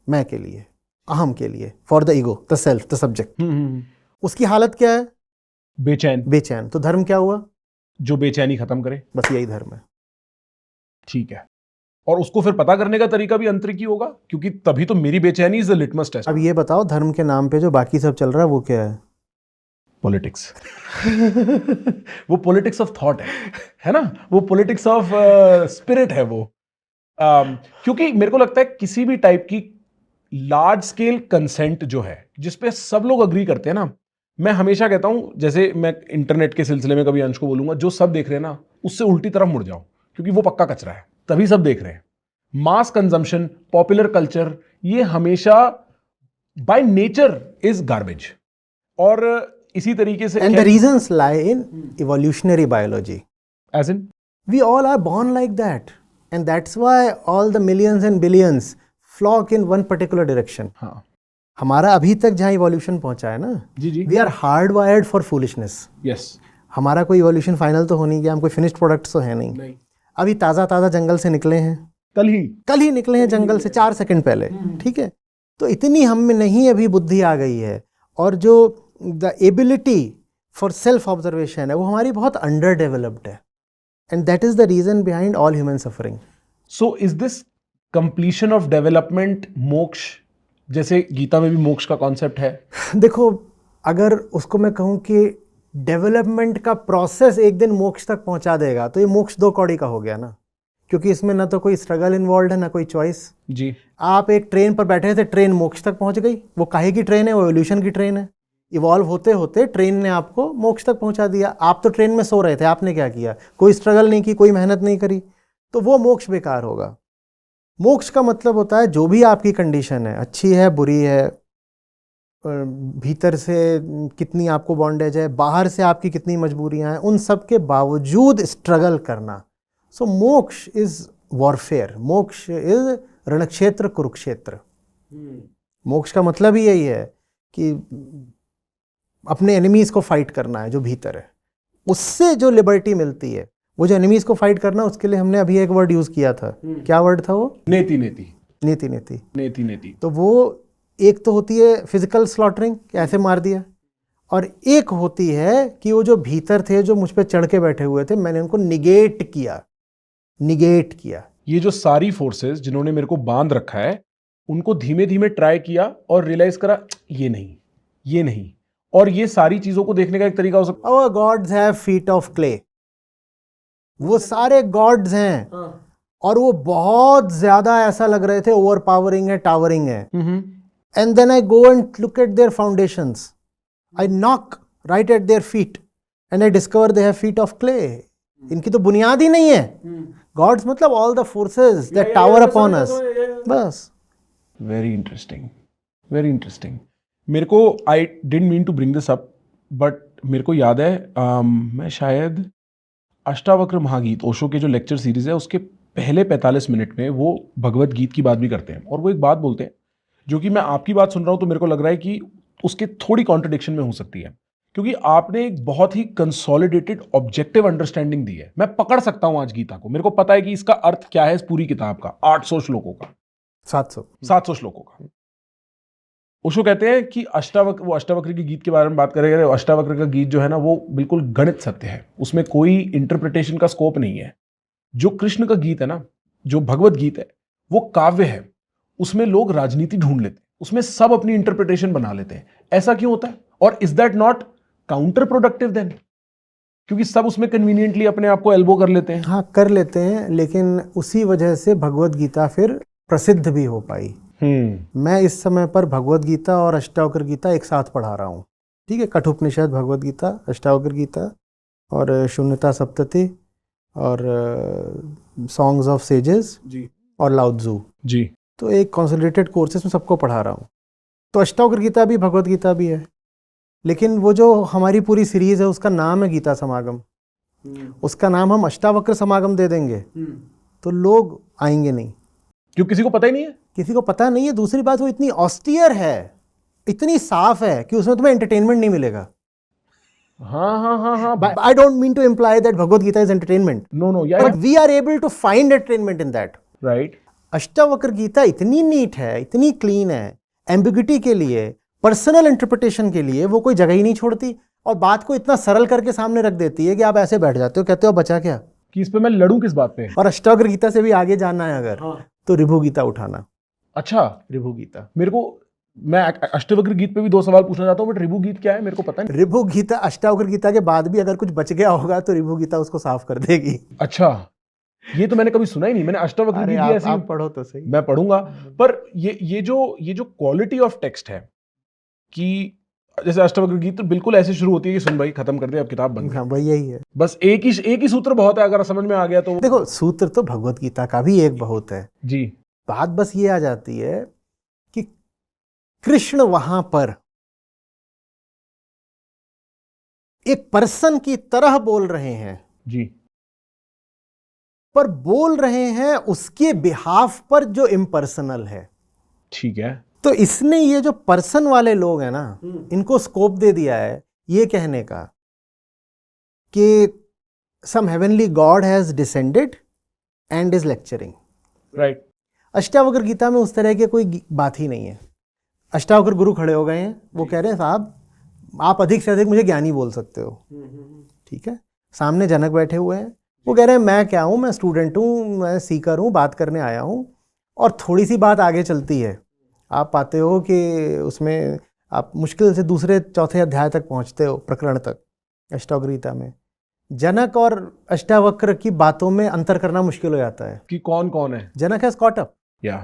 मैं के लिए, अहम के लिए, for the ego, the self, the subject. उसकी हालत क्या है? बेचैन. बेचैन. तो धर्म क्या हुआ? जो बेचैनी खत्म करे. बस यही धर्म है. ठीक है. और उसको फिर पता करने का तरीका भी अंतरिकी होगा, क्योंकि तभी तो मेरी बेचैनी इज द लिटमस टेस्ट. अब ये बताओ, धर्म के नाम पे जो बाकी सब चल रहा है वो क्या है? पॉलिटिक्स. वो पॉलिटिक्स ऑफ थॉट है ना, वो पॉलिटिक्स ऑफ स्पिरिट है वो. क्योंकि मेरे को लगता है किसी भी टाइप की लार्ज स्केल कंसेंट जो है जिसपे सब लोग अग्री करते हैं ना, मैं हमेशा कहता हूं, जैसे मैं इंटरनेट के सिलसिले में कभी अंश को बोलूंगा, जो सब देख रहे हैं ना उससे उल्टी तरफ मुड़ जाओ, क्योंकि वो पक्का कचरा है. तभी सब देख रहे हैं. मास कंजम्पशन, पॉपुलर कल्चर, ये हमेशा बाय नेचर इज गार्बेज. और इसी तरीके से and the reasons lie in evolutionary biology. As in we all are born like that, and that's why all the millions and billions flock in one particular direction. हाँ. हमारा अभी तक जहाँ evolution पहुंचा है ना, जी जी. We are hard wired for foolishness. Yes. हमारा कोई इवोल्यूशन फाइनल तो हो नहीं गया, हम कोई फिनिश्ड प्रोडक्ट तो है नहीं. अभी ताज़ा जंगल से निकले हैं, कल ही निकले हैं जंगल से 4 सेकंड पहले. ठीक है, तो इतनी हम में नहीं अभी बुद्धि आ गई है, और जो the ability for self observation है वो हमारी बहुत अंडर डेवलप्ड है. And that is the reason behind all human suffering. So is this completion of development moksha, जैसे गीता में भी मोक्ष का कॉन्सेप्ट है? देखो, अगर उसको मैं कहूँ कि डेवलपमेंट का प्रोसेस एक दिन मोक्ष तक पहुंचा देगा, तो ये मोक्ष 2 कौड़ी का हो गया ना, क्योंकि इसमें ना तो कोई स्ट्रगल इन्वॉल्व है ना कोई चॉइस. जी. आप एक ट्रेन पर बैठे थे, ट्रेन मोक्ष तक पहुंच गई. वो काहे की ट्रेन है? वो एवोल्यूशन की ट्रेन है. इवॉल्व होते होते ट्रेन ने आपको मोक्ष तक पहुंचा दिया. आप तो ट्रेन में सो रहे थे, आपने क्या किया? कोई स्ट्रगल नहीं की, कोई मेहनत नहीं करी, तो वो मोक्ष बेकार होगा. मोक्ष का मतलब होता है जो भी आपकी कंडीशन है, अच्छी है बुरी है, भीतर से कितनी आपको बॉन्डेज है, बाहर से आपकी कितनी मजबूरियां हैं, उन सब के बावजूद स्ट्रगल करना. सो मोक्ष इज वॉरफेयर. मोक्ष इज रणक्षेत्र कुरुक्षेत्र. मोक्ष का मतलब ही यही है कि अपने एनिमीज को फाइट करना है जो भीतर है. उससे जो लिबर्टी मिलती है, वो जो एनिमीज को फाइट करना, उसके लिए हमने अभी एक वर्ड यूज किया था. क्या वर्ड था वो? नेति नेति. नीति नीति. नेति नेति. तो वो एक तो होती है फिजिकल स्लॉटरिंग, ऐसे मार दिया, और एक होती है कि वो जो भीतर थे, जो मुझ पे चढ़ के बैठे हुए थे, मैंने उनको निगेट किया. ये जो सारी फोर्सेस जिन्होंने मेरे को बांध रखा है, उनको धीमे धीमे ट्राई किया और रियलाइज करा ये नहीं. और ये सारी चीजों को देखने का एक तरीका हो सकता है. Our gods have feet of clay. वो सारे गॉड्स हैं, और वो बहुत ज्यादा ऐसा लग रहे थे ओवर पावरिंग है, टावरिंग है. And then I go and look at their foundations. I knock right at their feet and I discover they have feet of clay. इनकी तो बुनियाद ही नहीं है. Gods मतलब all the forces that tower upon us. बस. Very interesting. मेरे को I didn't mean to bring this up, but मेरे को याद है मैं शायद अष्टावक्र महागीत, ओशो के जो लेक्चर सीरीज है, उसके पहले 45 मिनट में वो भगवत गीत की बात भी करते हैं, और वो एक बात बोलते हैं जो कि मैं आपकी बात सुन रहा हूं तो मेरे को लग रहा है कि उसके थोड़ी कॉन्ट्रडिक्शन में हो सकती है, क्योंकि आपने एक बहुत ही कंसोलिडेटेड ऑब्जेक्टिव अंडरस्टैंडिंग दी है. मैं पकड़ सकता हूं आज गीता को, मेरे को पता है कि इसका अर्थ क्या है इस पूरी किताब का, 800 श्लोकों का, 700 700 श्लोकों का. ओशो कहते हैं कि अष्टावक्र के गीत के बारे में बात करेंगे। अष्टावक्र का गीत जो है ना वो बिल्कुल गणित सत्य है, उसमें कोई इंटरप्रिटेशन का स्कोप नहीं है। जो कृष्ण का गीत है ना, जो भगवत गीत है, वो काव्य है, उसमें लोग राजनीति ढूंढ लेते हैं, उसमें सब अपनी इंटरप्रिटेशन बना लेते हैं। ऐसा क्यों होता है? और is that not counterproductive then? क्योंकि सब उसमें कन्वीनियंटली अपने आप को एल्बो कर लेते हैं। हाँ कर लेते हैं, लेकिन उसी वजह से भगवत गीता फिर प्रसिद्ध भी हो पाई। मैं इस समय पर भगवत गीता और अष्टावक्र गीता एक साथ पढ़ा रहा हूँ, ठीक है। कठोपनिषद, भगवत गीता, अष्टावक्र गीता और शून्यता सप्तति और सॉन्ग्स ऑफ सेजेस जी और लाउत्जू जी। तो एक कॉन्सोलिडेटेड कोर्सेस में सबको पढ़ा रहा हूँ। तो अष्टावक्र गीता भी भगवत गीता भी है, लेकिन वो जो हमारी पूरी सीरीज है उसका नाम है गीता समागम। उसका नाम हम अष्टावक्र समागम दे देंगे तो लोग आएंगे नहीं, क्यों? किसी को पता ही नहीं है। किसी को पता नहीं है। दूसरी बात, वो इतनी ऑस्टियर है, इतनी साफ है कि उसमें तुम्हें एंटरटेनमेंट नहीं मिलेगा। हाँ। I don't mean to imply that Bhagavad Gita is entertainment, no, but we are able to find entertainment in that. Right. Ashtavakra Gita इतनी नीट है, इतनी क्लीन है, एम्बिग्युइटी के लिए, पर्सनल इंटरप्रिटेशन के लिए वो कोई जगह ही नहीं छोड़ती, और बात को इतना सरल करके सामने रख देती है कि आप ऐसे बैठ जाते हो, कहते हो बचा क्या, कि इस पे मैं लड़ूं किस बात पे। और अष्टावक्र गीता से भी आगे जाना है अगर तो ऋभु गीता उठाना। अच्छा, ऋभु गीता, मेरे को, मैं अष्टावक्र गीत पे भी 2 सवाल पूछना चाहता हूँ, बट ऋभु गीत क्या है मेरे को पता नहीं। ऋभु गीता अष्टावक्र गीता के बाद भी अगर कुछ बच गया होगा तो ऋभु गीता उसको साफ कर देगी। अच्छा, ये तो मैंने कभी सुना ही नहीं। मैंने अष्टावक्र अरे गीत भी ऐसी आप पढ़ो तो सही। मैं पढ़ूंगा। पर ये जो क्वालिटी ऑफ टेक्स्ट है, कि जैसे अष्टावक्र गीत तो बिल्कुल ऐसे शुरू होती है कि सुन भाई खत्म कर दे, अब किताब बंद। हाँ भाई यही है, बस एक ही सूत्र बहुत है, अगर समझ में आ गया तो। देखो सूत्र तो भगवत गीता का भी एक बहुत है जी। बात, बस ये आ जाती है कि कृष्ण वहां पर एक पर्सन की तरह बोल रहे हैं, जी। पर बोल रहे हैं उसके बिहाफ पर जो इम्पर्सनल है। ठीक है। तो इसने ये जो पर्सन वाले लोग हैं ना, इनको स्कोप दे दिया है ये कहने का कि some heavenly god has descended and is lecturing. Right. Ashtavakra Gita में उस तरह की कोई बात ही नहीं है। अष्टावक्र गुरु खड़े हो गए हैं, वो कह रहे हैं साहब आप अधिक से अधिक मुझे ज्ञानी बोल सकते हो, ठीक है। सामने जनक बैठे हुए हैं, वो कह रहे हैं मैं क्या हूँ, मैं स्टूडेंट हूँ, मैं सीकर हूँ, बात करने आया हूँ। और थोड़ी सी बात आगे चलती है, आप पाते हो कि उसमें आप मुश्किल से दूसरे चौथे अध्याय तक पहुँचते हो, प्रकरण तक अष्टावक्र गीता में। जनक और अष्टावक्र की बातों में अंतर करना मुश्किल हो जाता है कि कौन कौन है। जनक हैज कॉट अप, या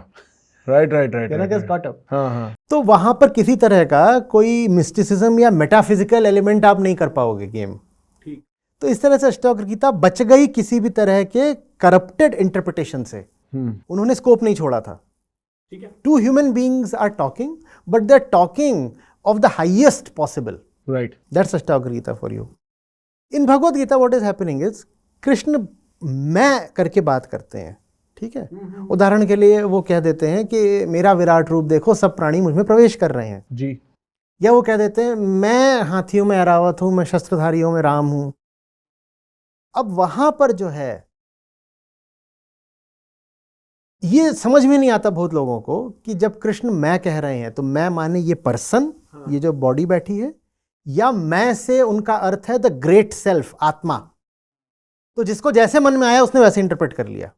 right. Janak has caught up. हाँ। तो वहां पर किसी तरह का कोई मिस्टिसिज्म या मेटाफिजिकल एलिमेंट आप नहीं कर पाओगे गेम। ठीक। तो इस तरह से अष्टावक्र गीता बच गई किसी भी तरह के करप्टेड इंटरप्रिटेशन से। उन्होंने स्कोप नहीं छोड़ा था। ठीक है। Two human beings are talking, but they are talking of the highest possible. Right. That's Ashtavakra Gita for you. In Bhagavad Gita what is happening is Krishna मैं करके बात करते हैं, ठीक है। उदाहरण के लिए वो कह देते हैं कि मेरा विराट रूप देखो, सब प्राणी मुझ में प्रवेश कर रहे हैं जी। या वो कह देते हैं मैं हाथियों में ऐरावत हूं, मैं शस्त्रधारियों में राम हूं। अब वहां पर जो है ये समझ में नहीं आता बहुत लोगों को कि जब कृष्ण मैं कह रहे हैं तो मैं माने ये पर्सन, ये जो बॉडी बैठी है, या मैं से उनका अर्थ है द ग्रेट सेल्फ, आत्मा। तो जिसको जैसे मन में आया उसने वैसे इंटरप्रेट कर लिया।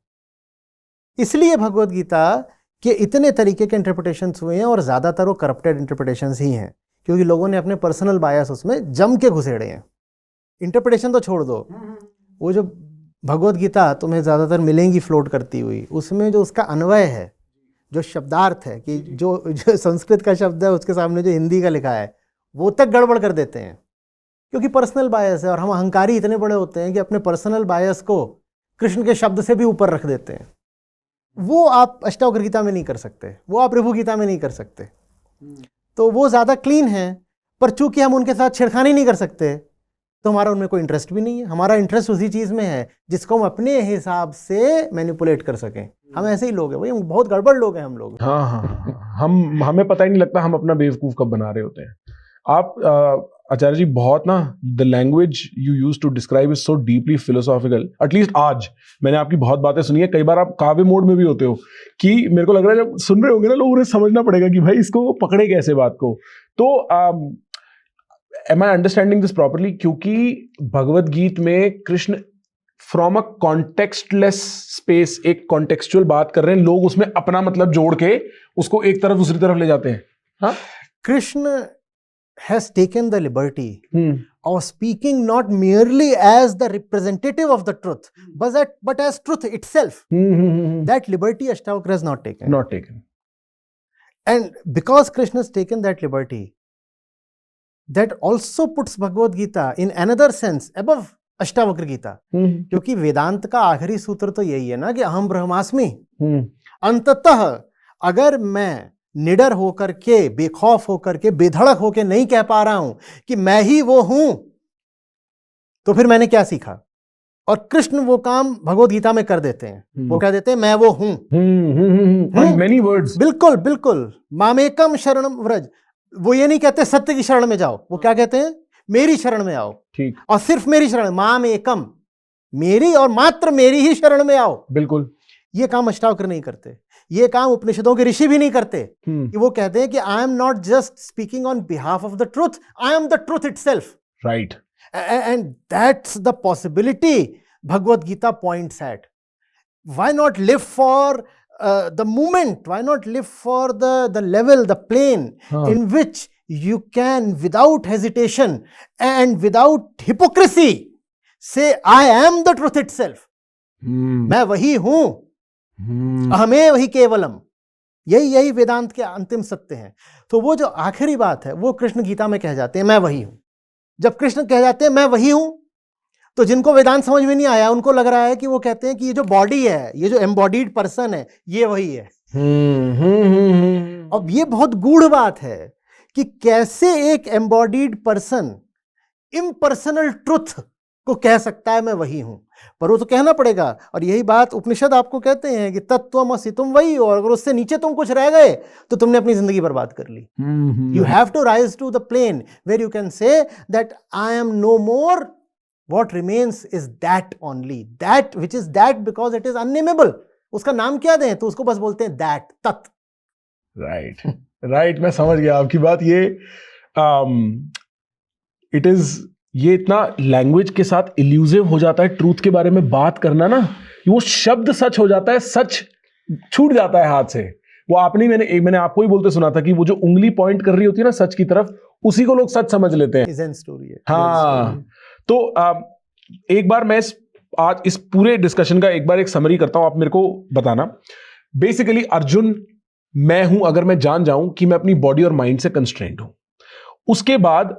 इसलिए भगवत गीता के इतने तरीके के इंटरप्रिटेशंस हुए हैं और ज्यादातर वो करप्टेड इंटरप्रिटेशंस ही हैं, क्योंकि लोगों ने अपने पर्सनल बायस उसमें जम के घुसेड़े हैं। इंटरप्रिटेशन तो छोड़ दो, वो जो भगवत गीता तुम्हें ज्यादातर मिलेंगी फ्लोट करती हुई, उसमें जो उसका अन्वय है, जो शब्दार्थ है, कि जो संस्कृत का शब्द है उसके सामने जो हिंदी का लिखा है वो तक गड़बड़ कर देते हैं, क्योंकि पर्सनल बायस है। और हम अहंकारी इतने बड़े होते हैं कि अपने पर्सनल बायस को कृष्ण के शब्द से भी ऊपर रख देते हैं। वो आप अष्टावक्र गीता में नहीं कर सकते, वो आप ऋभु गीता में नहीं कर सकते। तो वो ज्यादा क्लीन है, पर चूंकि हम उनके साथ छेड़खानी नहीं कर सकते तो हमारा उनमें कोई इंटरेस्ट भी नहीं है। हमारा इंटरेस्ट उसी चीज में है जिसको हम अपने हिसाब से मैनिपुलेट कर सकें। हम ऐसे ही लोग हैं भाई, हम बहुत गड़बड़ लोग हैं हम लोग। हाँ। हमें पता ही नहीं लगता हम अपना बेवकूफ कब बना रहे होते हैं। आप आचार्य जी बहुत ना the language you use to describe is so deeply philosophical. At least आज मैंने आपकी बहुत बातें सुनी है. कई बार आप काव्य मोड में भी होते हो कि मेरे को लग रहा है जब सुन रहे होंगे ना लोग, उन्हें समझना पड़ेगा कि भाई इसको पकड़े कैसे बात को. तो am I understanding this properly? क्योंकि भगवत गीत में Krishna from a contextless space एक कॉन्टेक्चुअल बात कर रहे हैं, लोग उसमें अपना मतलब जोड़ के उसको एक तरफ दूसरी तरफ ले जाते हैं. हाँ, Krishna has taken the liberty of speaking not merely as the representative of the truth, but as truth itself. That liberty Ashtavakra has not taken. Not taken. And because Krishna has taken that liberty, that also puts Bhagavad Gita in another sense above Ashtavakra Gita. क्योंकि वेदांत का आखिरी सूत्र तो यही है ना कि अहम ब्रह्मास्मि. अंततः अगर मैं निडर होकर के, बेखौफ होकर के, बेधड़क होकर नहीं कह पा रहा हूं कि मैं ही वो हूं, तो फिर मैंने क्या सीखा? और कृष्ण वो काम भगवद गीता में कर देते हैं. वो कह देते हैं मैं वो हूं. Many words. बिल्कुल बिल्कुल. मामेकम शरणम व्रज. वो ये नहीं कहते सत्य की शरण में जाओ, वो क्या कहते हैं? मेरी शरण में आओ. ठीक. और सिर्फ मेरी शरण, मामेकम, मेरी और मात्र मेरी ही शरण में आओ. बिल्कुल. ये काम अष्टावक्र नहीं करते. ये काम उपनिषदों के ऋषि भी नहीं करते. कि वो कहते हैं कि I am not just speaking on behalf of the truth, I am the truth itself. Right. And that's the possibility Bhagavad Gita points at. Why not live for the moment? Why not live for the level, the plane in which you can, without hesitation and without hypocrisy, say, I am the truth itself. मैं वही हूं. अहमेव वही केवलम. यही वेदांत के अंतिम सत्य हैं. तो वो जो आखिरी बात है वो कृष्ण गीता में कह जाते हैं, मैं वही हूं. जब कृष्ण कह जाते हैं मैं वही हूं, तो जिनको वेदांत समझ में नहीं आया उनको लग रहा है कि वो कहते हैं कि ये जो बॉडी है, ये जो एम्बॉडीड पर्सन है, ये वही है. अब ये बहुत गूढ़ बात है कि कैसे एक एम्बॉडीड पर्सन इम्पर्सनल ट्रुथ को कह सकता है मैं वही हूं. पर वो तो कहना पड़ेगा. और यही बात उपनिषद आपको कहते हैं कि तत्त्वमसि, तुम वही हो. और अगर उससे नीचे तुम कुछ रह गए तो तुमने अपनी जिंदगी बर्बाद कर ली. You have to rise to the plane where you can say that I am no more. What remains is that only, that which is that because it is unnameable. उसका नाम क्या दें? तो उसको बस बोलते हैं that, तत्. राइट राइट, मैं समझ गया आपकी बात. ये इट इज, ये इतना लैंग्वेज के साथ इल्यूसिव हो जाता है ट्रूथ के बारे में बात करना ना, वो शब्द सच हो जाता है, सच छूट जाता है हाथ से. वो आपने, मैंने आपको ही बोलते सुना था कि वो जो उंगली पॉइंट कर रही होती है ना सच की तरफ, उसी को लोग सच समझ लेते हैं. Zen story है. हाँ. तो एक बार मैं आज इस पूरे डिस्कशन का एक समरी करता हूं, आप मेरे को बताना. बेसिकली अर्जुन मैं हूं अगर मैं जान जाऊं कि मैं अपनी बॉडी और माइंड से कंस्ट्रेंट हूं. उसके बाद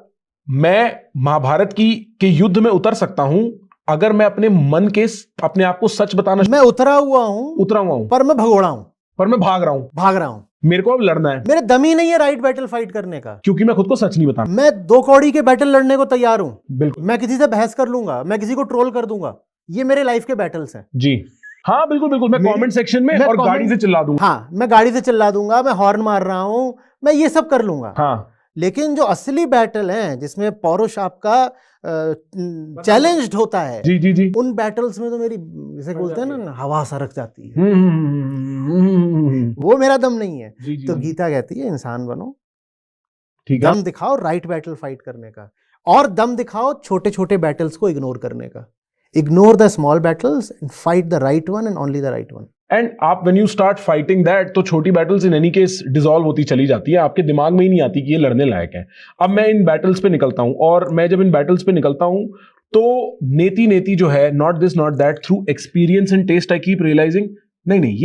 मैं महाभारत के युद्ध में उतर सकता हूं अगर मैं अपने मन के, अपने आप को सच बताना. मैं उतरा हुआ हूं पर मैं भगोड़ा हूं, पर मैं भाग रहा हूं. मेरे को अब लड़ना है. मेरे दम ही नहीं है राइट बैटल फाइट करने का, क्योंकि मैं खुद को सच नहीं बता. मैं 2 कौड़ी के बैटल लड़ने को तैयार हूं. बिल्कुल. मैं किसी से बहस कर लूंगा, मैं किसी को ट्रोल कर दूंगा. ये मेरे लाइफ के बैटल्स हैं. जी हाँ, बिल्कुल बिल्कुल. मैं कमेंट सेक्शन में और गाड़ी से चिल्ला दूंगा. हाँ, मैं गाड़ी से चिल्ला दूंगा, मैं हॉर्न मार रहा हूं, मैं ये सब कर लूंगा. हाँ. लेकिन जो असली बैटल हैं जिसमें पौरुष आपका चैलेंज्ड होता है, जी जी जी, उन बैटल्स में तो मेरी, जैसे बोलते हैं ना, हवा सरक जाती है. वो मेरा दम नहीं है. तो गीता कहती है इंसान बनो, ठीक है, दम दिखाओ राइट बैटल फाइट करने का, और दम दिखाओ छोटे छोटे बैटल्स को इग्नोर करने का. Ignore the small battles and fight the right one and only the right one. And आप when you start fighting that, तो छोटी battles in any case dissolve होती चली जाती है, आपके दिमाग में ही नहीं आती कि ये लड़ने लायक है. अब मैं इन बैटल्स पे निकलता हूं, और मैं जब इन बैटल्स पे निकलता हूं तो नेति नेति जो है, not this not that, through experience and test I keep realising नहीं,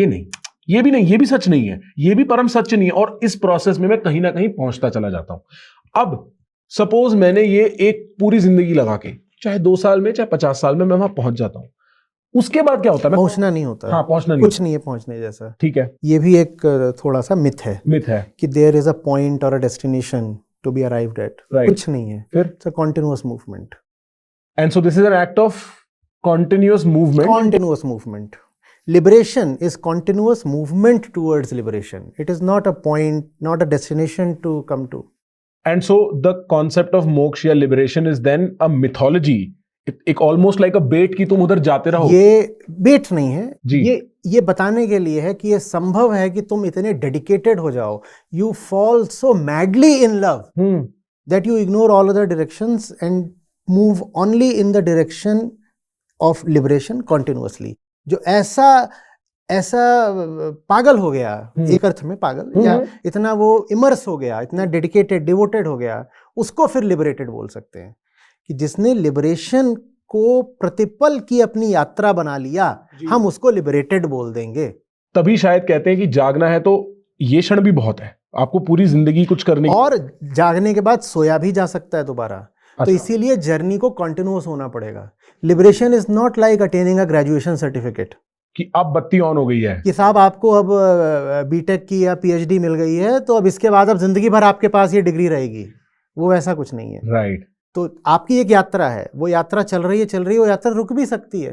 ये भी नहीं, ये भी सच नहीं है, ये भी परम सच नहीं है. और इस प्रोसेस में मैं कहीं ना कहीं पहुंचता चला जाता हूं. अब सपोज मैंने ये एक पूरी जिंदगी लगा के, चाहे 2 साल में चाहे 50 साल में मैं वहां पहुंच जाता हूं, उसके बाद क्या होता है? पहुंचना नहीं होता. हाँ, पहुंचना नहीं, कुछ नहीं है पहुंचने जैसा. ठीक है. ये भी एक थोड़ा सा मिथ है कि देयर इज अ पॉइंट और a destination to be arrived at. कुछ नहीं है. फिर it's a continuous movement. And so this is an act of continuous movement. Liberation is continuous movement towards liberation. It is not a point, not a destination to come to. And so the concept of moksha या liberation is then a mythology. एक almost like a bait कि तुम उधर जाते रहो. ये बेट नहीं है जी. ये बताने के लिए है कि ये संभव है कि तुम इतने डेडिकेटेड हो जाओ, you fall so madly in love that you ignore all other directions and move only in the direction of liberation continuously. जो ऐसा पागल हो गया, एक अर्थ में पागल, या इतना वो इमर्स हो गया, इतना डेडिकेटेड डिवोटेड हो गया, उसको फिर लिबरेटेड बोल सकते हैं। कि जिसने लिबरेशन को प्रतिपल की अपनी यात्रा बना लिया, हम उसको लिबरेटेड बोल देंगे। तभी शायद कहते हैं कि जागना है तो ये क्षण भी बहुत है, आपको पूरी जिंदगी कुछ करने और जागने के बाद सोया भी जा सकता है दोबारा। तो इसीलिए जर्नी को कंटिन्यूअस होना पड़ेगा। Liberation is not like attaining a graduation certificate कि अब बत्ती ऑन हो गई है, कि साहब आपको अब बीटेक की या पीएचडी मिल गई है तो अब इसके बाद अब जिंदगी भर आपके पास ये डिग्री रहेगी। वो वैसा कुछ नहीं है। राइट। तो आपकी एक यात्रा है, वो यात्रा चल रही है, वो यात्रा रुक भी सकती है।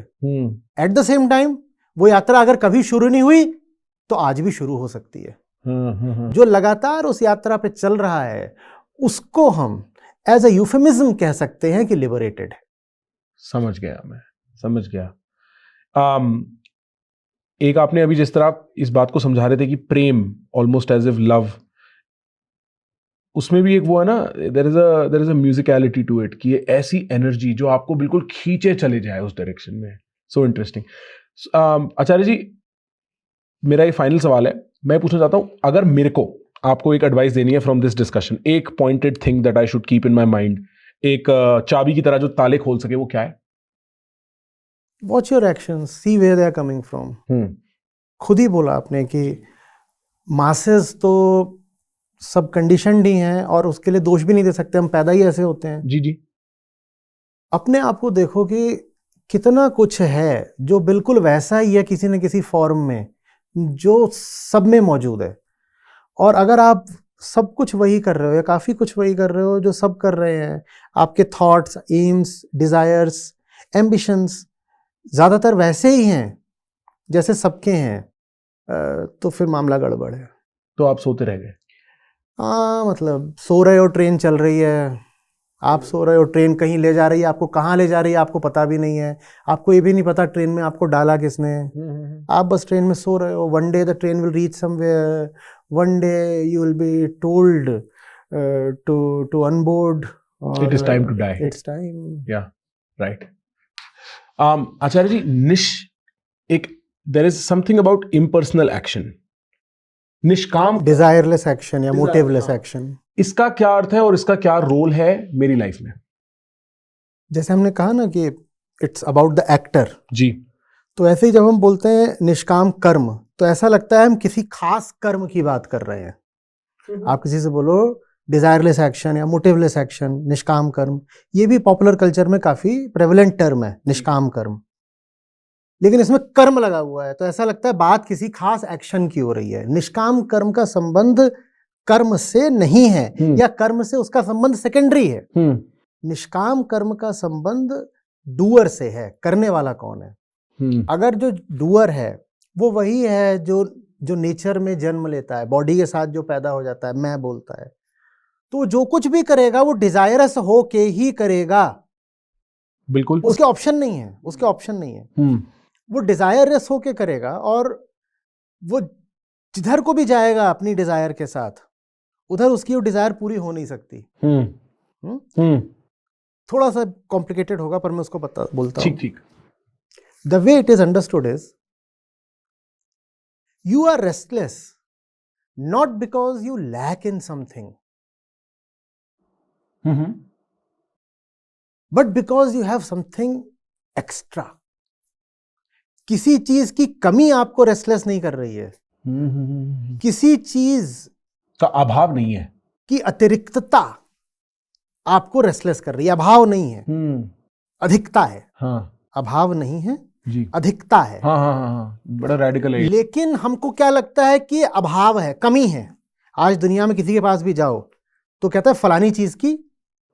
एट द सेम टाइम वो यात्रा अगर कभी शुरू नहीं हुई तो आज भी शुरू हो सकती है। जो लगातार उस यात्रा पे चल रहा है उसको हम एज अ यूफेमिज्म कह सकते हैं कि लिबरेटेड है। समझ गया, मैं समझ गया। एक आपने अभी जिस तरह आप इस बात को समझा रहे थे कि प्रेम ऑलमोस्ट एज इफ लव, उसमें भी एक वो है ना, there is a musicality to it, कि ये ऐसी एनर्जी जो आपको बिल्कुल खींचे चले जाए उस डायरेक्शन में। So interesting. आचार्य जी, मेरा ये फाइनल सवाल है, मैं पूछना चाहता हूं, अगर मेरे को आपको एक एडवाइस देनी है फ्रॉम दिस डिस्कशन, एक pointed thing that I should keep in my mind, एक चाबी की तरह जो ताले खोल सके, वो क्या है? Watch your actions, see where they are coming from. खुद ही बोला आपने कि मासेस तो सब कंडीशनड ही हैं और उसके लिए दोष भी नहीं दे सकते, हम पैदा ही ऐसे होते हैं। जी जी। अपने आप को देखो कि कितना कुछ है जो बिल्कुल वैसा ही है किसी न किसी फॉर्म में, जो सब में मौजूद है। और अगर आप सब कुछ वही कर रहे हो या काफ़ी कुछ वही कर रहे हो जो सब कर रहे हैं, आपके थॉट्स, एम्स, डिज़ायर्स, एम्बिशंस ज़्यादातर वैसे ही हैं जैसे सबके हैं, तो फिर मामला गड़बड़ है। तो आप सोते रह गए? हाँ, मतलब सो रहे हो, ट्रेन चल रही है, आप सो रहे हो, ट्रेन कहीं ले जा रही है, आपको कहाँ ले जा रही है आपको पता भी नहीं है, आपको ये भी नहीं पता ट्रेन में आपको डाला किसने। आप बस ट्रेन में सो रहे हो। One day the train will reach somewhere, one day you will be told to unboard, it is time to die, it's time. या right. Acharya ji, there is something about impersonal action, निष्काम, desireless action या motiveless action. इसका क्या अर्थ है और इसका क्या role है मेरी लाइफ में? जैसे हमने कहा ना कि इट्स अबाउट द एक्टर जी, तो ऐसे ही जब हम बोलते हैं निष्काम कर्म तो ऐसा लगता है हम किसी खास कर्म की बात कर रहे हैं। आप किसी से बोलो डिजायरलेस एक्शन या मोटिवलेस एक्शन, निष्काम कर्म, ये भी पॉपुलर कल्चर में काफी प्रेवलेंट टर्म है, निष्काम कर्म। लेकिन इसमें कर्म लगा हुआ है तो ऐसा लगता है बात किसी खास एक्शन की हो रही है। निष्काम कर्म का संबंध कर्म से नहीं है, या कर्म से उसका संबंध सेकेंडरी है। निष्काम कर्म का संबंध डूअर से है। करने वाला कौन है? अगर जो डूअर है वो वही है जो नेचर में जन्म लेता है, बॉडी के साथ जो पैदा हो जाता है, मैं बोलता है, तो जो कुछ भी करेगा वो डिजायरस हो के ही करेगा। बिल्कुल, उसके ऑप्शन नहीं है, उसके ऑप्शन नहीं है। वो डिजायरस हो के करेगा और वो जिधर को भी जाएगा अपनी डिजायर के साथ, उधर उसकी वो डिजायर पूरी हो नहीं सकती। थोड़ा सा कॉम्प्लिकेटेड होगा पर मैं उसको बोलता हूं। ठीक ठीक। The way it is understood is you are restless not because you lack in something, but because you have something extra. किसी चीज की कमी आपको रेस्टलेस नहीं कर रही है, किसी चीज का अभाव नहीं है, की अतिरिक्तता आपको रेस्टलेस कर रही है। अभाव नहीं है, अधिकता है। हाँ, अभाव नहीं है जी, अधिकता है। हाँ हाँ हाँ, बड़ा रेडिकल है। लेकिन हमको क्या लगता है कि अभाव है, कमी है। आज दुनिया में किसी के पास भी जाओ तो कहता है फलानी चीज की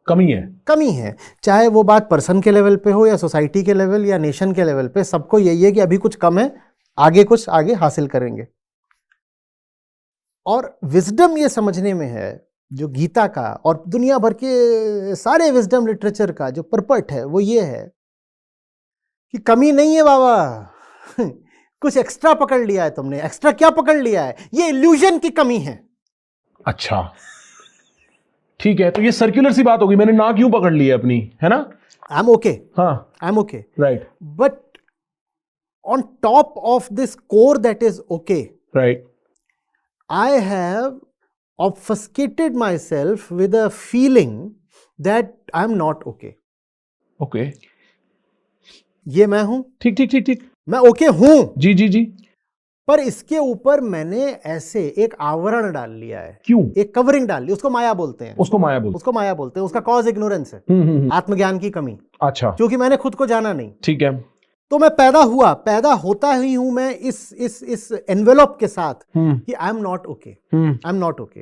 कमी है। चाहे वो बात पर्सन के लेवल पे हो या सोसाइटी के लेवल या नेशन के लेवल पे, सबको यही है कि अभी कुछ कम है, आगे हासिल करेंगे। और विजडम ये समझने में है जो गीता का और दुनिया भर के सारे विजडम लिटरेचर का जो परपट है वो ये है कि कमी नहीं है बाबा, कुछ एक्स्ट्रा पकड़ लिया है तुमने। एक्स्ट्रा क्या पकड़ लिया है? ये इल्यूजन की कमी है। अच्छा ठीक है, तो ये सर्कुलर सी बात होगी, मैंने ना क्यों पकड़ ली है अपनी, है ना? आई एम ओके, हाँ आई am okay, right but on top of this core that is okay, right I have obfuscated myself with a feeling that I'm not okay. Okay ये मैं हूं, ठीक ठीक ठीक ठीक, मैं ओके हूं, जी जी जी। पर इसके ऊपर मैंने ऐसे एक आवरण डाल लिया है, क्यों? एक कवरिंग डाल ली। उसको माया बोलते हैं, उसको माया बोल। उसको माया बोलते हैं। उसका कॉज इग्नोरेंस है, आत्मज्ञान की कमी। अच्छा क्योंकि मैंने खुद को जाना नहीं। ठीक है। तो मैं पैदा होता ही हूं मैं इस एनवेलप के साथ कि I am not okay, I am not okay.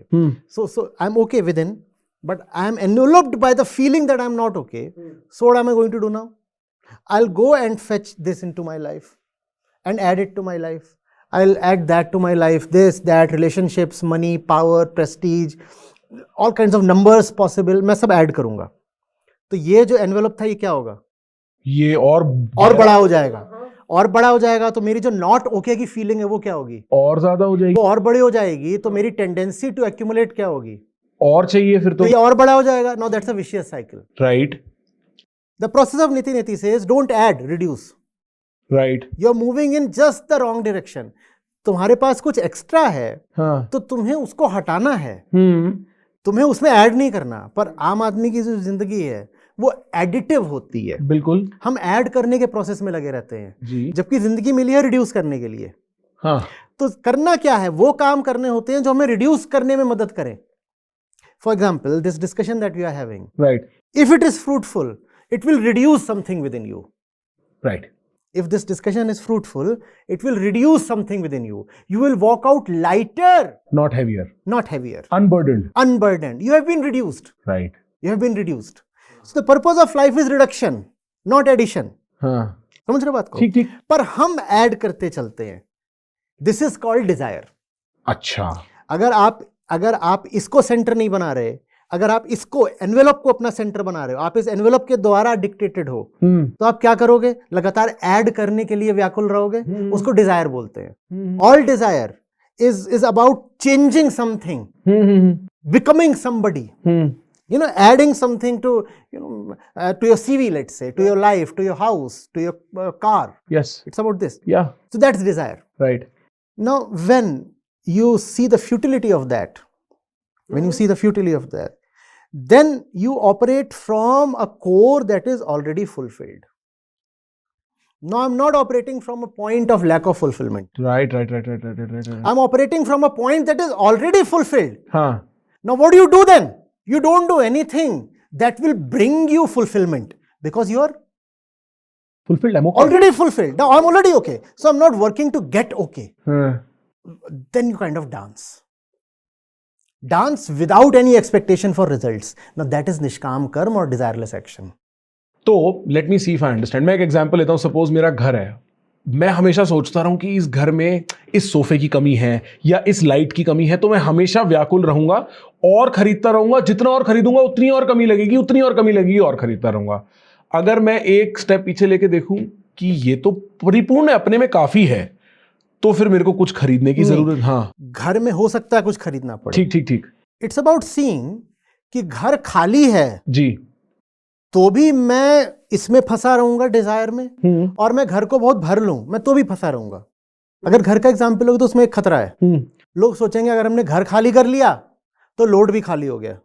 So I am okay within, but I am enveloped by the feeling that I am not okay. So what am I going to do now? I will go and fetch this into my life and add it to my life. I will add that to my life, this that, relationships, money, power, prestige, all kinds of numbers possible, मैं सब add करूंगा। तो ये जो envelope था ये क्या होगा? ये और बड़ा हो जाएगा, और बड़ा हो जाएगा। तो मेरी जो नॉट ओके की फीलिंग है वो क्या होगी? और ज्यादा हो जाएगी, वो और बड़ी हो जाएगी। तो मेरी टेंडेंसी टू एक्यूमुलेट क्या होगी? और चाहिए फिर तो ये और बड़ा हो जाएगा। Now that's a vicious cycle. Right the process of नीति नीति says don't add, reduce. Right you are moving in just the wrong direction. तुम्हारे पास कुछ एक्स्ट्रा है, हाँ तो तुम्हें उसको हटाना है, तुम्हें उसमें ऐड नहीं करना। पर आम आदमी की जो जिंदगी है वो एडिटिव होती है। बिल्कुल, हम ऐड करने के प्रोसेस में लगे रहते हैं जी। जबकि जिंदगी मिली है रिड्यूस करने के लिए। हाँ तो करना क्या है? वो काम करने होते हैं जो हमें रिड्यूस करने में मदद करें। For example, this discussion that we are having, right if it is fruitful, it will reduce something within you. Right If this discussion is fruitful, it will reduce something within you. You will walk out lighter, not heavier, not heavier, unburdened. unburdened. You have been reduced. Right. You have been reduced. So the purpose of life is reduction, not addition. हाँ समझ रहे बात को? ठीक ठीक। पर हम add करते चलते हैं। This is called desire. अच्छा, अगर आप इसको सेंटर नहीं बना रहे, अगर आप इसको एनवेलप को अपना सेंटर बना रहे हो, आप इस एनवेलप के द्वारा डिक्टेटेड हो, तो आप क्या करोगे? लगातार ऐड करने के लिए व्याकुल रहोगे। उसको डिजायर बोलते हैं। All desire is about changing something, becoming somebody, you know, adding something to, you know, to your CV, let's say, to your life, to your house, to your car. yes, It's about this. yeah, So that's desire. right. Now when you see the futility of that, then you operate from a core that is already fulfilled. Now I'm not operating from a point of lack of fulfillment. Right. I'm operating from a point that is already fulfilled. हाँ Now what do you do then? You don't do anything that will bring you fulfillment because you are fulfilled. I'm okay. already fulfilled. Now I'm already okay. So I'm not working to get okay. हाँ Then you kind of dance. Dance without any expectation for results. Now that is nishkam karma or desireless action. तो let me see if I understand. मैं एक example लेता हूँ। Suppose मेरा घर है, मैं हमेशा सोचता रहूं कि इस घर में इस सोफे की कमी है या इस लाइट की कमी है, तो मैं हमेशा व्याकुल रहूंगा और खरीदता रहूंगा। जितना और खरीदूंगा उतनी और कमी लगेगी, उतनी और कमी लगेगी, और खरीदता रहूंगा। अगर मैं एक स्टेप पीछे लेके देखूं कि ये तो परिपूर्ण है, अपने में काफी है, तो फिर मेरे को कुछ खरीदने की जरूरत, हाँ घर में हो सकता है कुछ खरीदना पड़े। ठीक ठीक ठीक। इट्स अबाउट सीइंग कि घर खाली है जी, तो भी मैं इसमें फंसा रहूंगा डिजायर में, और मैं घर को बहुत भर लूं मैं तो भी फंसा रहूंगा। अगर घर का एग्जाम्पल होगा तो उसमें एक खतरा है। लोग सोचेंगे अगर हमने घर खाली कर लिया तो लोड भी खाली हो गया।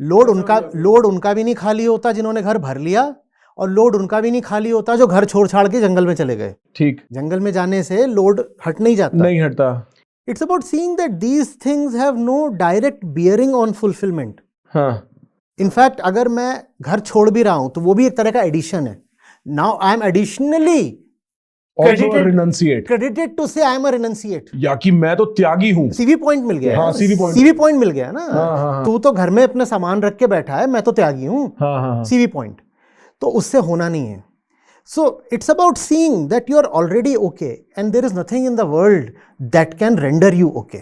लोड उनका भी नहीं खाली होता जिन्होंने घर भर लिया, और लोड उनका भी नहीं खाली होता जो घर छोड़ छाड़ के जंगल में चले गए। ठीक, जंगल में जाने से लोड हट नहीं जाता, नहीं हटता। It's about seeing that these things have no direct bearing on fulfilment. हाँ, इनफैक्ट अगर मैं घर छोड़ भी रहा हूं तो वो भी एक तरह का एडिशन है। Now I am additionally credited to say I am a renunciate, या कि मैं तो त्यागी हूं। सीवी पॉइंट मिल गया। हाँ, सीवी पॉइंट मिल गया ना। हाँ। तू तो घर में अपना सामान रख के बैठा है, मैं तो त्यागी हूं। हाँ। सीवी पॉइंट तो उससे होना नहीं है। So it's about seeing that you are already okay and there is nothing in the world that can render you okay.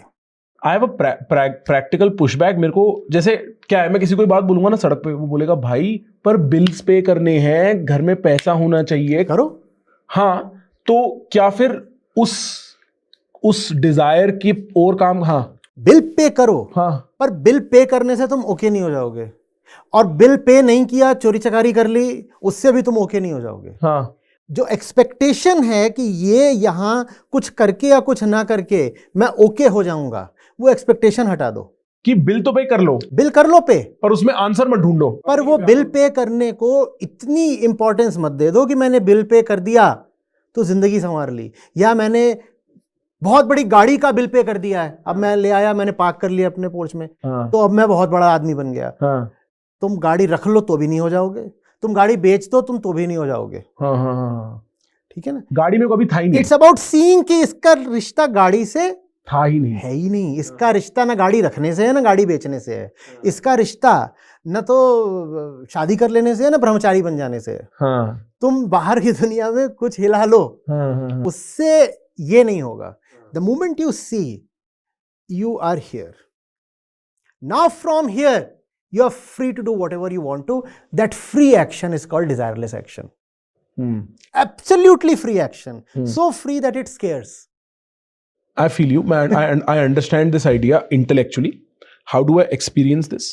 I have a practical pushback. मेरे को जैसे क्या है, मैं किसी को बात बोलूंगा ना सड़क पे, वो बोलेगा भाई पर बिल्स पे करने हैं, घर में पैसा होना चाहिए। करो। हाँ, तो क्या फिर उस डिजायर की और काम? हाँ, बिल पे करो। हाँ, पर बिल पे करने से तुम ओके नहीं हो जाओगे, और बिल पे नहीं किया, चोरी चकारी कर ली, उससे भी तुम ओके नहीं हो जाओगे। हाँ, जो एक्सपेक्टेशन है कि ये यहां कुछ करके या कुछ ना करके मैं ओके हो जाऊंगा, वो एक्सपेक्टेशन हटा दो। कि बिल तो पे कर लो, बिल कर लो पे, पर उसमें आंसर मत ढूंढो। पर वो बिल पे करने को इतनी इंपॉर्टेंस मत दे दो कि मैंने बिल पे कर दिया तो जिंदगी संवार ली, या मैंने बहुत बड़ी गाड़ी का बिल पे कर दिया है, अब मैं ले आया, मैंने पार्क कर लिया अपने पोर्च में, हाँ, तो अब मैं बहुत बड़ा आदमी बन गया। हाँ, तुम गाड़ी रख लो तो भी नहीं हो जाओगे, तुम गाड़ी बेच दो तुम तो भी नहीं हो जाओगे। हाँ, हाँ, हाँ। ठीक है ना? गाड़ी में कभी था ही नहीं, इट्स अबाउट सीइंग कि इसका रिश्ता गाड़ी से था ही नहीं। है ही नहीं। इसका रिश्ता ना गाड़ी रखने से है ना गाड़ी बेचने से है। इसका रिश्ता न तो शादी कर लेने से है ना ब्रह्मचारी बन जाने से है। हाँ, तुम बाहर की दुनिया में कुछ हिला लो, हाँ, हाँ, उससे ये नहीं होगा। The moment you see you are here now, from here you are free to do whatever you want to. That free action is called desireless action. Absolutely free action. So free that it scares. I feel you, man. I understand this idea intellectually. How do I experience this?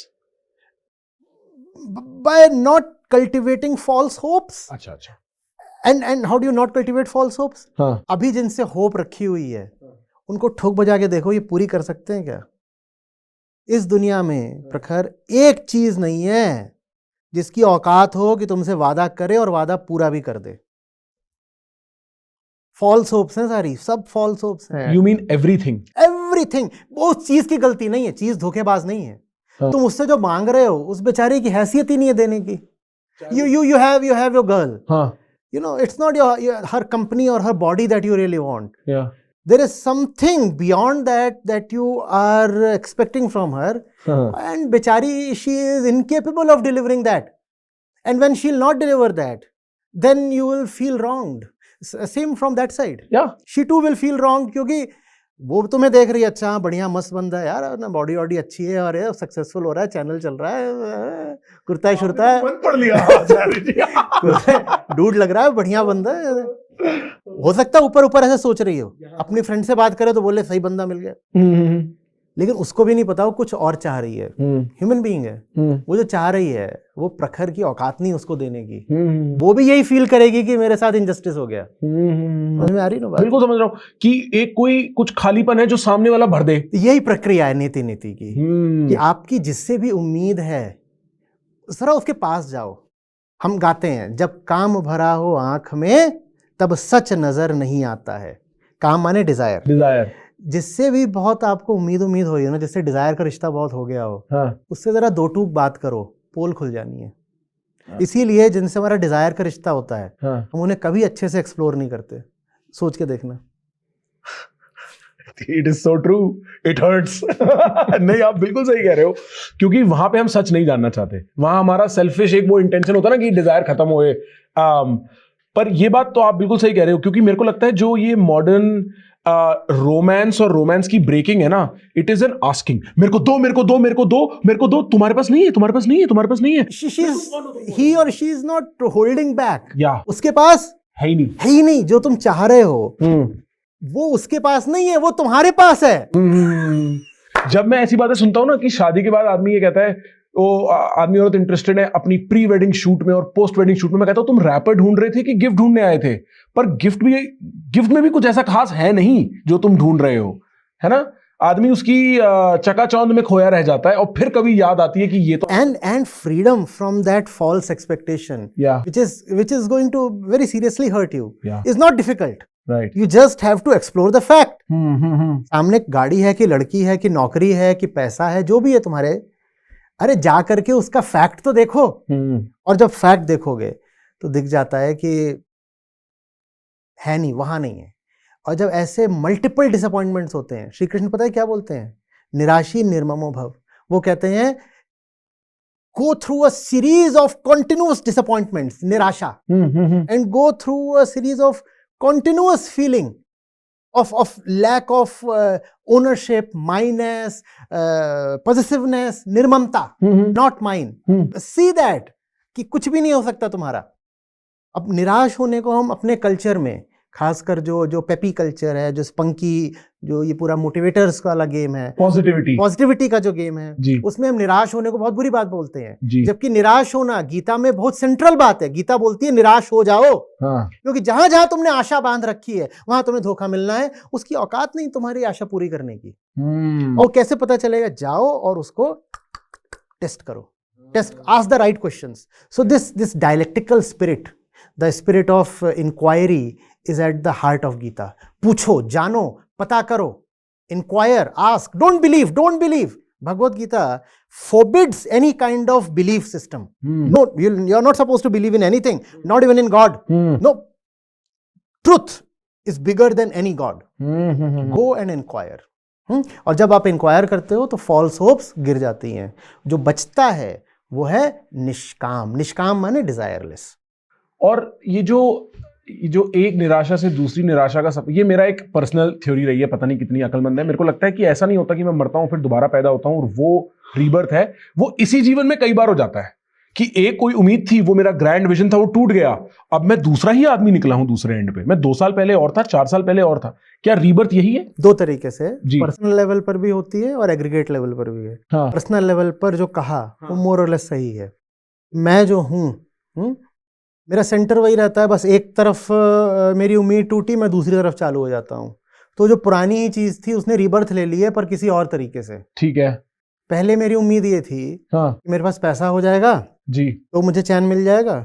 By not cultivating false hopes. अच्छा, अच्छा। And how do you not cultivate false hopes? हाँ, अभी जिनसे hope रखी हुई है उनको ठोक बजा के देखो, ये पूरी कर सकते हैं क्या? इस दुनिया में प्रखर एक चीज नहीं है जिसकी औकात हो कि तुमसे वादा करे और वादा पूरा भी कर दे। फॉल्स होप्स हैं सारी, सब फॉल्स होप्स हैं। You mean everything? एवरीथिंग। वो उस चीज की गलती नहीं है, चीज धोखेबाज नहीं है। हाँ। तुम उससे जो मांग रहे हो उस बेचारे की हैसियत ही नहीं है देने की। you have your girl. हाँ, You know, it's not her company or her body that you really want. yeah. There is something beyond that you are expecting from her, and बेचारी she is incapable of delivering that. And when she'll not deliver that, then you will feel wronged. Same from that side. Yeah. She too will feel wronged क्योंकि वो तुम्हें देख रही है, अच्छा बढ़िया मस्त बंदा है यार, ना बॉडी वॉडी अच्छी है और ये सक्सेसफुल हो रहा है, चैनल चल रहा है, कुर्ता शुरता है, पढ़ लिया डूड लग रहा है, बढ़िया बंदा है। हो सकता है ऊपर ऊपर ऐसे सोच रही हो, अपनी फ्रेंड से बात करे तो बोले सही बंदा मिल गया, लेकिन उसको भी नहीं पता वो कुछ और चाह रही है। ह्यूमन बीइंग है, वो जो चाह रही है वो प्रखर की औकात नहीं उसको देने की। वो भी यही फील करेगी कि मेरे साथ इनजस्टिस हो गया। समझ में आ रही ना बात? बिल्कुल समझ रहा हूँ कि एक कोई कुछ खालीपन है जो सामने वाला भर दे। यही प्रक्रिया है नीति की, कि आपकी जिससे भी उम्मीद है जरा उसके पास जाओ। हम गाते हैं, जब काम भरा हो आंख में तब सच नजर नहीं आता है। काम माने डिजायर। जिससे भी बहुत आपको उम्मीद हो रही है ना, जिससे डिजायर का रिश्ता बहुत हो गया हो, हाँ। उससे जरा दो टूक बात करो, पोल खुल जानी है। इसीलिए जिनसे हमारा डिजायर का रिश्ता होता है, हम उन्हें कभी अच्छे से एक्सप्लोर नहीं करते। सोच के देखना। It is so true. It hurts. नहीं, आप बिल्कुल सही कह रहे हो, क्योंकि वहां पे हम सच नहीं जानना चाहते। वहां हमारा सेल्फिश एक वो इंटेंशन होता है ना कि डिजायर खत्म होए। पर ये बात तो आप बिल्कुल सही कह रहे हो, क्योंकि मेरे को लगता है जो ये मॉडर्न रोमांस और रोमांस की ब्रेकिंग है ना, इट इज एन आस्किंग, मेरे को दो, मेरे को दो, मेरे को दो, मेरे को दो, तुम्हारे पास नहीं है, तुम्हारे पास नहीं है, तुम्हारे पास नहीं है। He or she is not holding back. Yeah. उसके पास है ही नहीं। है ही नहीं। जो तुम चाह रहे हो वो उसके पास नहीं है, वो तुम्हारे पास है। जब मैं ऐसी बातें सुनता हूं ना कि शादी के बाद आदमी ये कहता है, वो आदमी औरत इंटरेस्टेड है अपनी प्री वेडिंग शूट में और पोस्ट वेडिंग शूट में, मैं कहता हूं तुम रैपर ढूंढ रहे थे कि गिफ्ट ढूंढने आए थे? पर गिफ्ट में भी कुछ ऐसा खास है नहीं जो तुम ढूंढ रहे हो, है ना? आदमी उसकी चकाचौंध में खोया रह जाता है और फिर कभी याद आती है कि ये तो and freedom from that false expectation, Yeah. which is going to very seriously hurt you, Yeah. is not difficult. Right. You just have to explore the fact. सामने गाड़ी है कि लड़की है कि नौकरी है कि पैसा है, जो भी है तुम्हारे, अरे जा करके उसका फैक्ट तो देखो। और जब फैक्ट देखोगे तो दिख जाता है कि है नहीं, वहां नहीं है। और जब ऐसे मल्टीपल डिसअपॉइंटमेंट्स होते हैं, श्री कृष्ण पता है क्या बोलते हैं? निराशी निर्ममो भव। वो कहते हैं go through a series of continuous disappointments, निराशा, and go through a series of continuous feeling of lack of ownership, myness, possessiveness, निर्ममता, not mine. See that कि कुछ भी नहीं हो सकता तुम्हारा. अब निराश होने को हम अपने कल्चर में, खासकर जो पेपी कल्चर है, जो स्पंकी, जो ये पूरा मोटिवेटर्स वाला गेम है, पॉजिटिविटी का जो गेम है, उसमें हम निराश होने को बहुत बुरी बात बोलते हैं. जबकि निराश होना गीता में बहुत सेंट्रल बात है. गीता बोलती है निराश हो जाओ. क्योंकि जहां जहां तुमने आशा बांध रखी है वहां तुम्हें धोखा मिलना है. उसकी औकात नहीं तुम्हारी आशा पूरी करने की. और कैसे पता चलेगा? जाओ और उसको टेस्ट करो. Test, ask the right questions. So this dialectical spirit, the spirit of inquiry is at the heart of Gita. पूछो, जानो, पता करो. Inquire, ask, don't believe. Bhagavad Gita forbids any kind of belief system. No, you're not supposed to believe in anything, not even in God. No. Truth is bigger than any God. Go and inquire. और जब आप inquire करते हो तो false hopes गिर जाती हैं. जो बचता है वो है निष्काम. निष्काम माने डिजायरलेस. और ये जो एक निराशा से दूसरी निराशा का ये मेरा एक पर्सनल थ्योरी रही है, पता नहीं कितनी अकलमंद है. मेरे को लगता है कि ऐसा नहीं होता कि मैं मरता हूं फिर दोबारा पैदा होता हूं और वो रीबर्थ है. वो इसी जीवन में कई बार हो जाता है कि एक कोई उम्मीद थी, वो मेरा ग्रैंड विजन था, वो टूट गया. अब मैं दूसरा ही आदमी निकला हूं दूसरे एंड पे. मैं 2 साल पहले और था, 4 साल पहले और था. क्या रीबर्थ यही है? 2 तरीके से. पर्सनल लेवल पर भी होती है और एग्रीगेट लेवल पर भी है. पर्सनल लेवल पर जो कहा वो मोर और लेस सही है. मैं जो हूं, मेरा सेंटर वही रहता है. बस एक तरफ मेरी उम्मीद टूटी, मैं दूसरी तरफ चालू हो जाता हूँ. तो जो पुरानी ही चीज थी उसने रीबर्थ ले ली है, पर किसी और तरीके से. ठीक है. पहले मेरी उम्मीद ये थी कि मेरे पास पैसा हो जाएगा जी, तो मुझे चैन मिल जाएगा.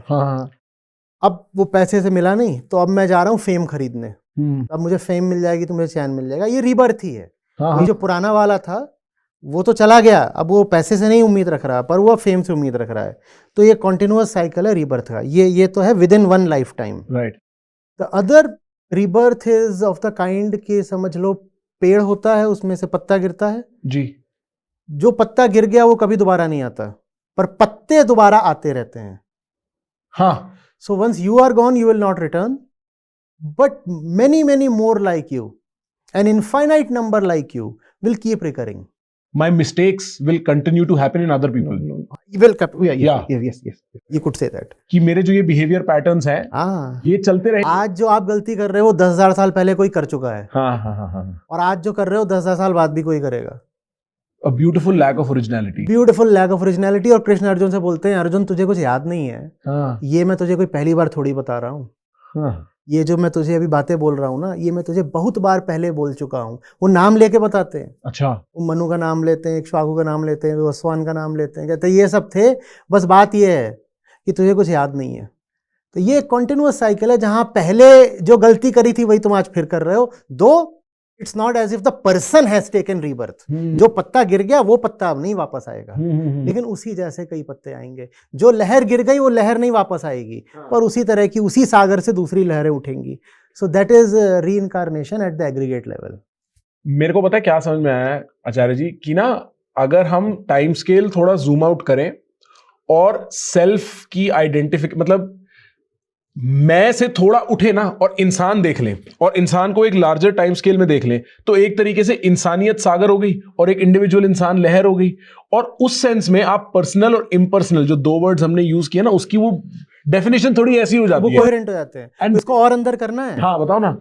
अब वो पैसे से मिला नहीं, तो अब मैं जा रहा हूँ फेम खरीदने. अब मुझे फेम मिल जाएगी तो मुझे चैन मिल जाएगा. ये रीबर्थ ही है. ये जो पुराना वाला था वो तो चला गया. अब वो पैसे से नहीं उम्मीद रख रहा, पर वो फेम से उम्मीद रख रहा है. तो ये कॉन्टिन्यूअस साइकिल है रीबर्थ का. ये तो है with in one life time. Right. The other rebirth is of the kind कि समझ लो पेड़ होता है, उसमें से पत्ता गिरता है जी. जो पत्ता गिर गया वो कभी दोबारा नहीं आता, पर पत्ते दोबारा आते रहते हैं. हाँ. So once you are gone you will not return, but many more like you, an infinite number like you will keep recurring. My mistakes will continue to happen in other people. Yes. You could say that. कि मेरे जो ये behavior patterns हैं, ये चलते रहे. आज जो आप गलती कर रहे हो 10,000 साल पहले कोई कर चुका है. हाँ. और आज जो कर रहे हो 10,000 साल बाद भी कोई करेगा. A beautiful lack of originality. Beautiful lack of originality. और कृष्ण अर्जुन से बोलते हैं, अर्जुन तुझे कुछ याद नहीं है. ये मैं तुझे कोई पहली बार थोड़ी बता रहा हूँ. ये जो मैं तुझे अभी बातें बोल रहा हूँ ना, ये मैं तुझे बहुत बार पहले बोल चुका हूँ. वो नाम लेके बताते हैं. अच्छा. वो मनु का नाम लेते हैं, इक्ष्वाकु का नाम लेते हैं, वसवान का नाम लेते हैं. कहते हैं ये सब थे, बस बात ये है कि तुझे कुछ याद नहीं है. तो ये कॉन्टिन्यूअस साइकिल है जहां पहले जो गलती करी थी वही तुम आज फिर कर रहे हो. Though it's not as if the person has taken rebirth. जो पत्ता गिर गया वो पत्ता अब नहीं वापस आएगा, लेकिन उसी जैसे कई पत्ते आएंगे. जो लहर गिर गई वो लहर नहीं वापस आएगी, पर उसी तरह की उसी सागर से दूसरी लहरें उठेंगी. So that is reincarnation at the aggregate level. मेरे को पता है क्या समझ में आया आचार्य जी, कि ना अगर हम टाइम स्केल थोड़ा जूम आउट करें और सेल्फ की आइडेंटिफिक मतलब मैं से थोड़ा उठे ना और इंसान देख लें और इंसान को एक लार्जर टाइम स्केल में देख लें, तो एक तरीके से इंसानियत सागर हो गई और एक इंडिविजुअल इंसान लहर हो गई. और उस सेंस में आप पर्सनल और इम्पर्सनल जो 2 वर्ड्स हमने यूज किए ना, उसकी वो डेफिनेशन थोड़ी ऐसी हो जाती है, वो कोहेरेंट हो जाते हैं. एंड इसको और अंदर करना है. हाँ बताओ ना.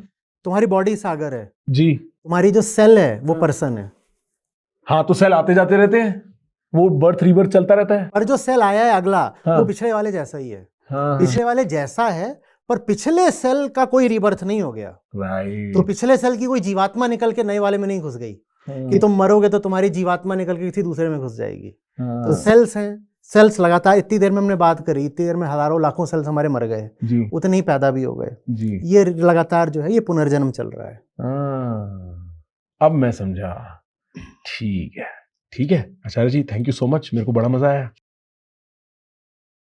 तुम्हारी बॉडी सागर है जी, तुम्हारी जो सेल है वो पर्सन है. हाँ, तो सेल आते जाते रहते हैं, वो बर्थ रीबर्थ चलता रहता है. और जो सेल आया है अगला, वो पिछले वाले जैसा ही है. पिछले वाले जैसा है, पर पिछले सेल का कोई रीबर्थ नहीं हो गया. राइट. तो पिछले सेल की कोई जीवात्मा निकल के नए वाले में नहीं घुस गई कि तुम मरोगे तो तुम्हारी जीवात्मा निकल के किसी दूसरे में घुस जाएगी. तो सेल्स हैं. सेल्स लगातार इतनी देर में हमने बात करी, इतनी देर में हजारों लाखों सेल्स हमारे मर गए, उतने ही पैदा भी हो गए. ये लगातार जो है ये पुनर्जन्म चल रहा है. अब मैं समझा. ठीक है आचार्य जी, थैंक यू सो मच. मेरे को बड़ा मजा आया.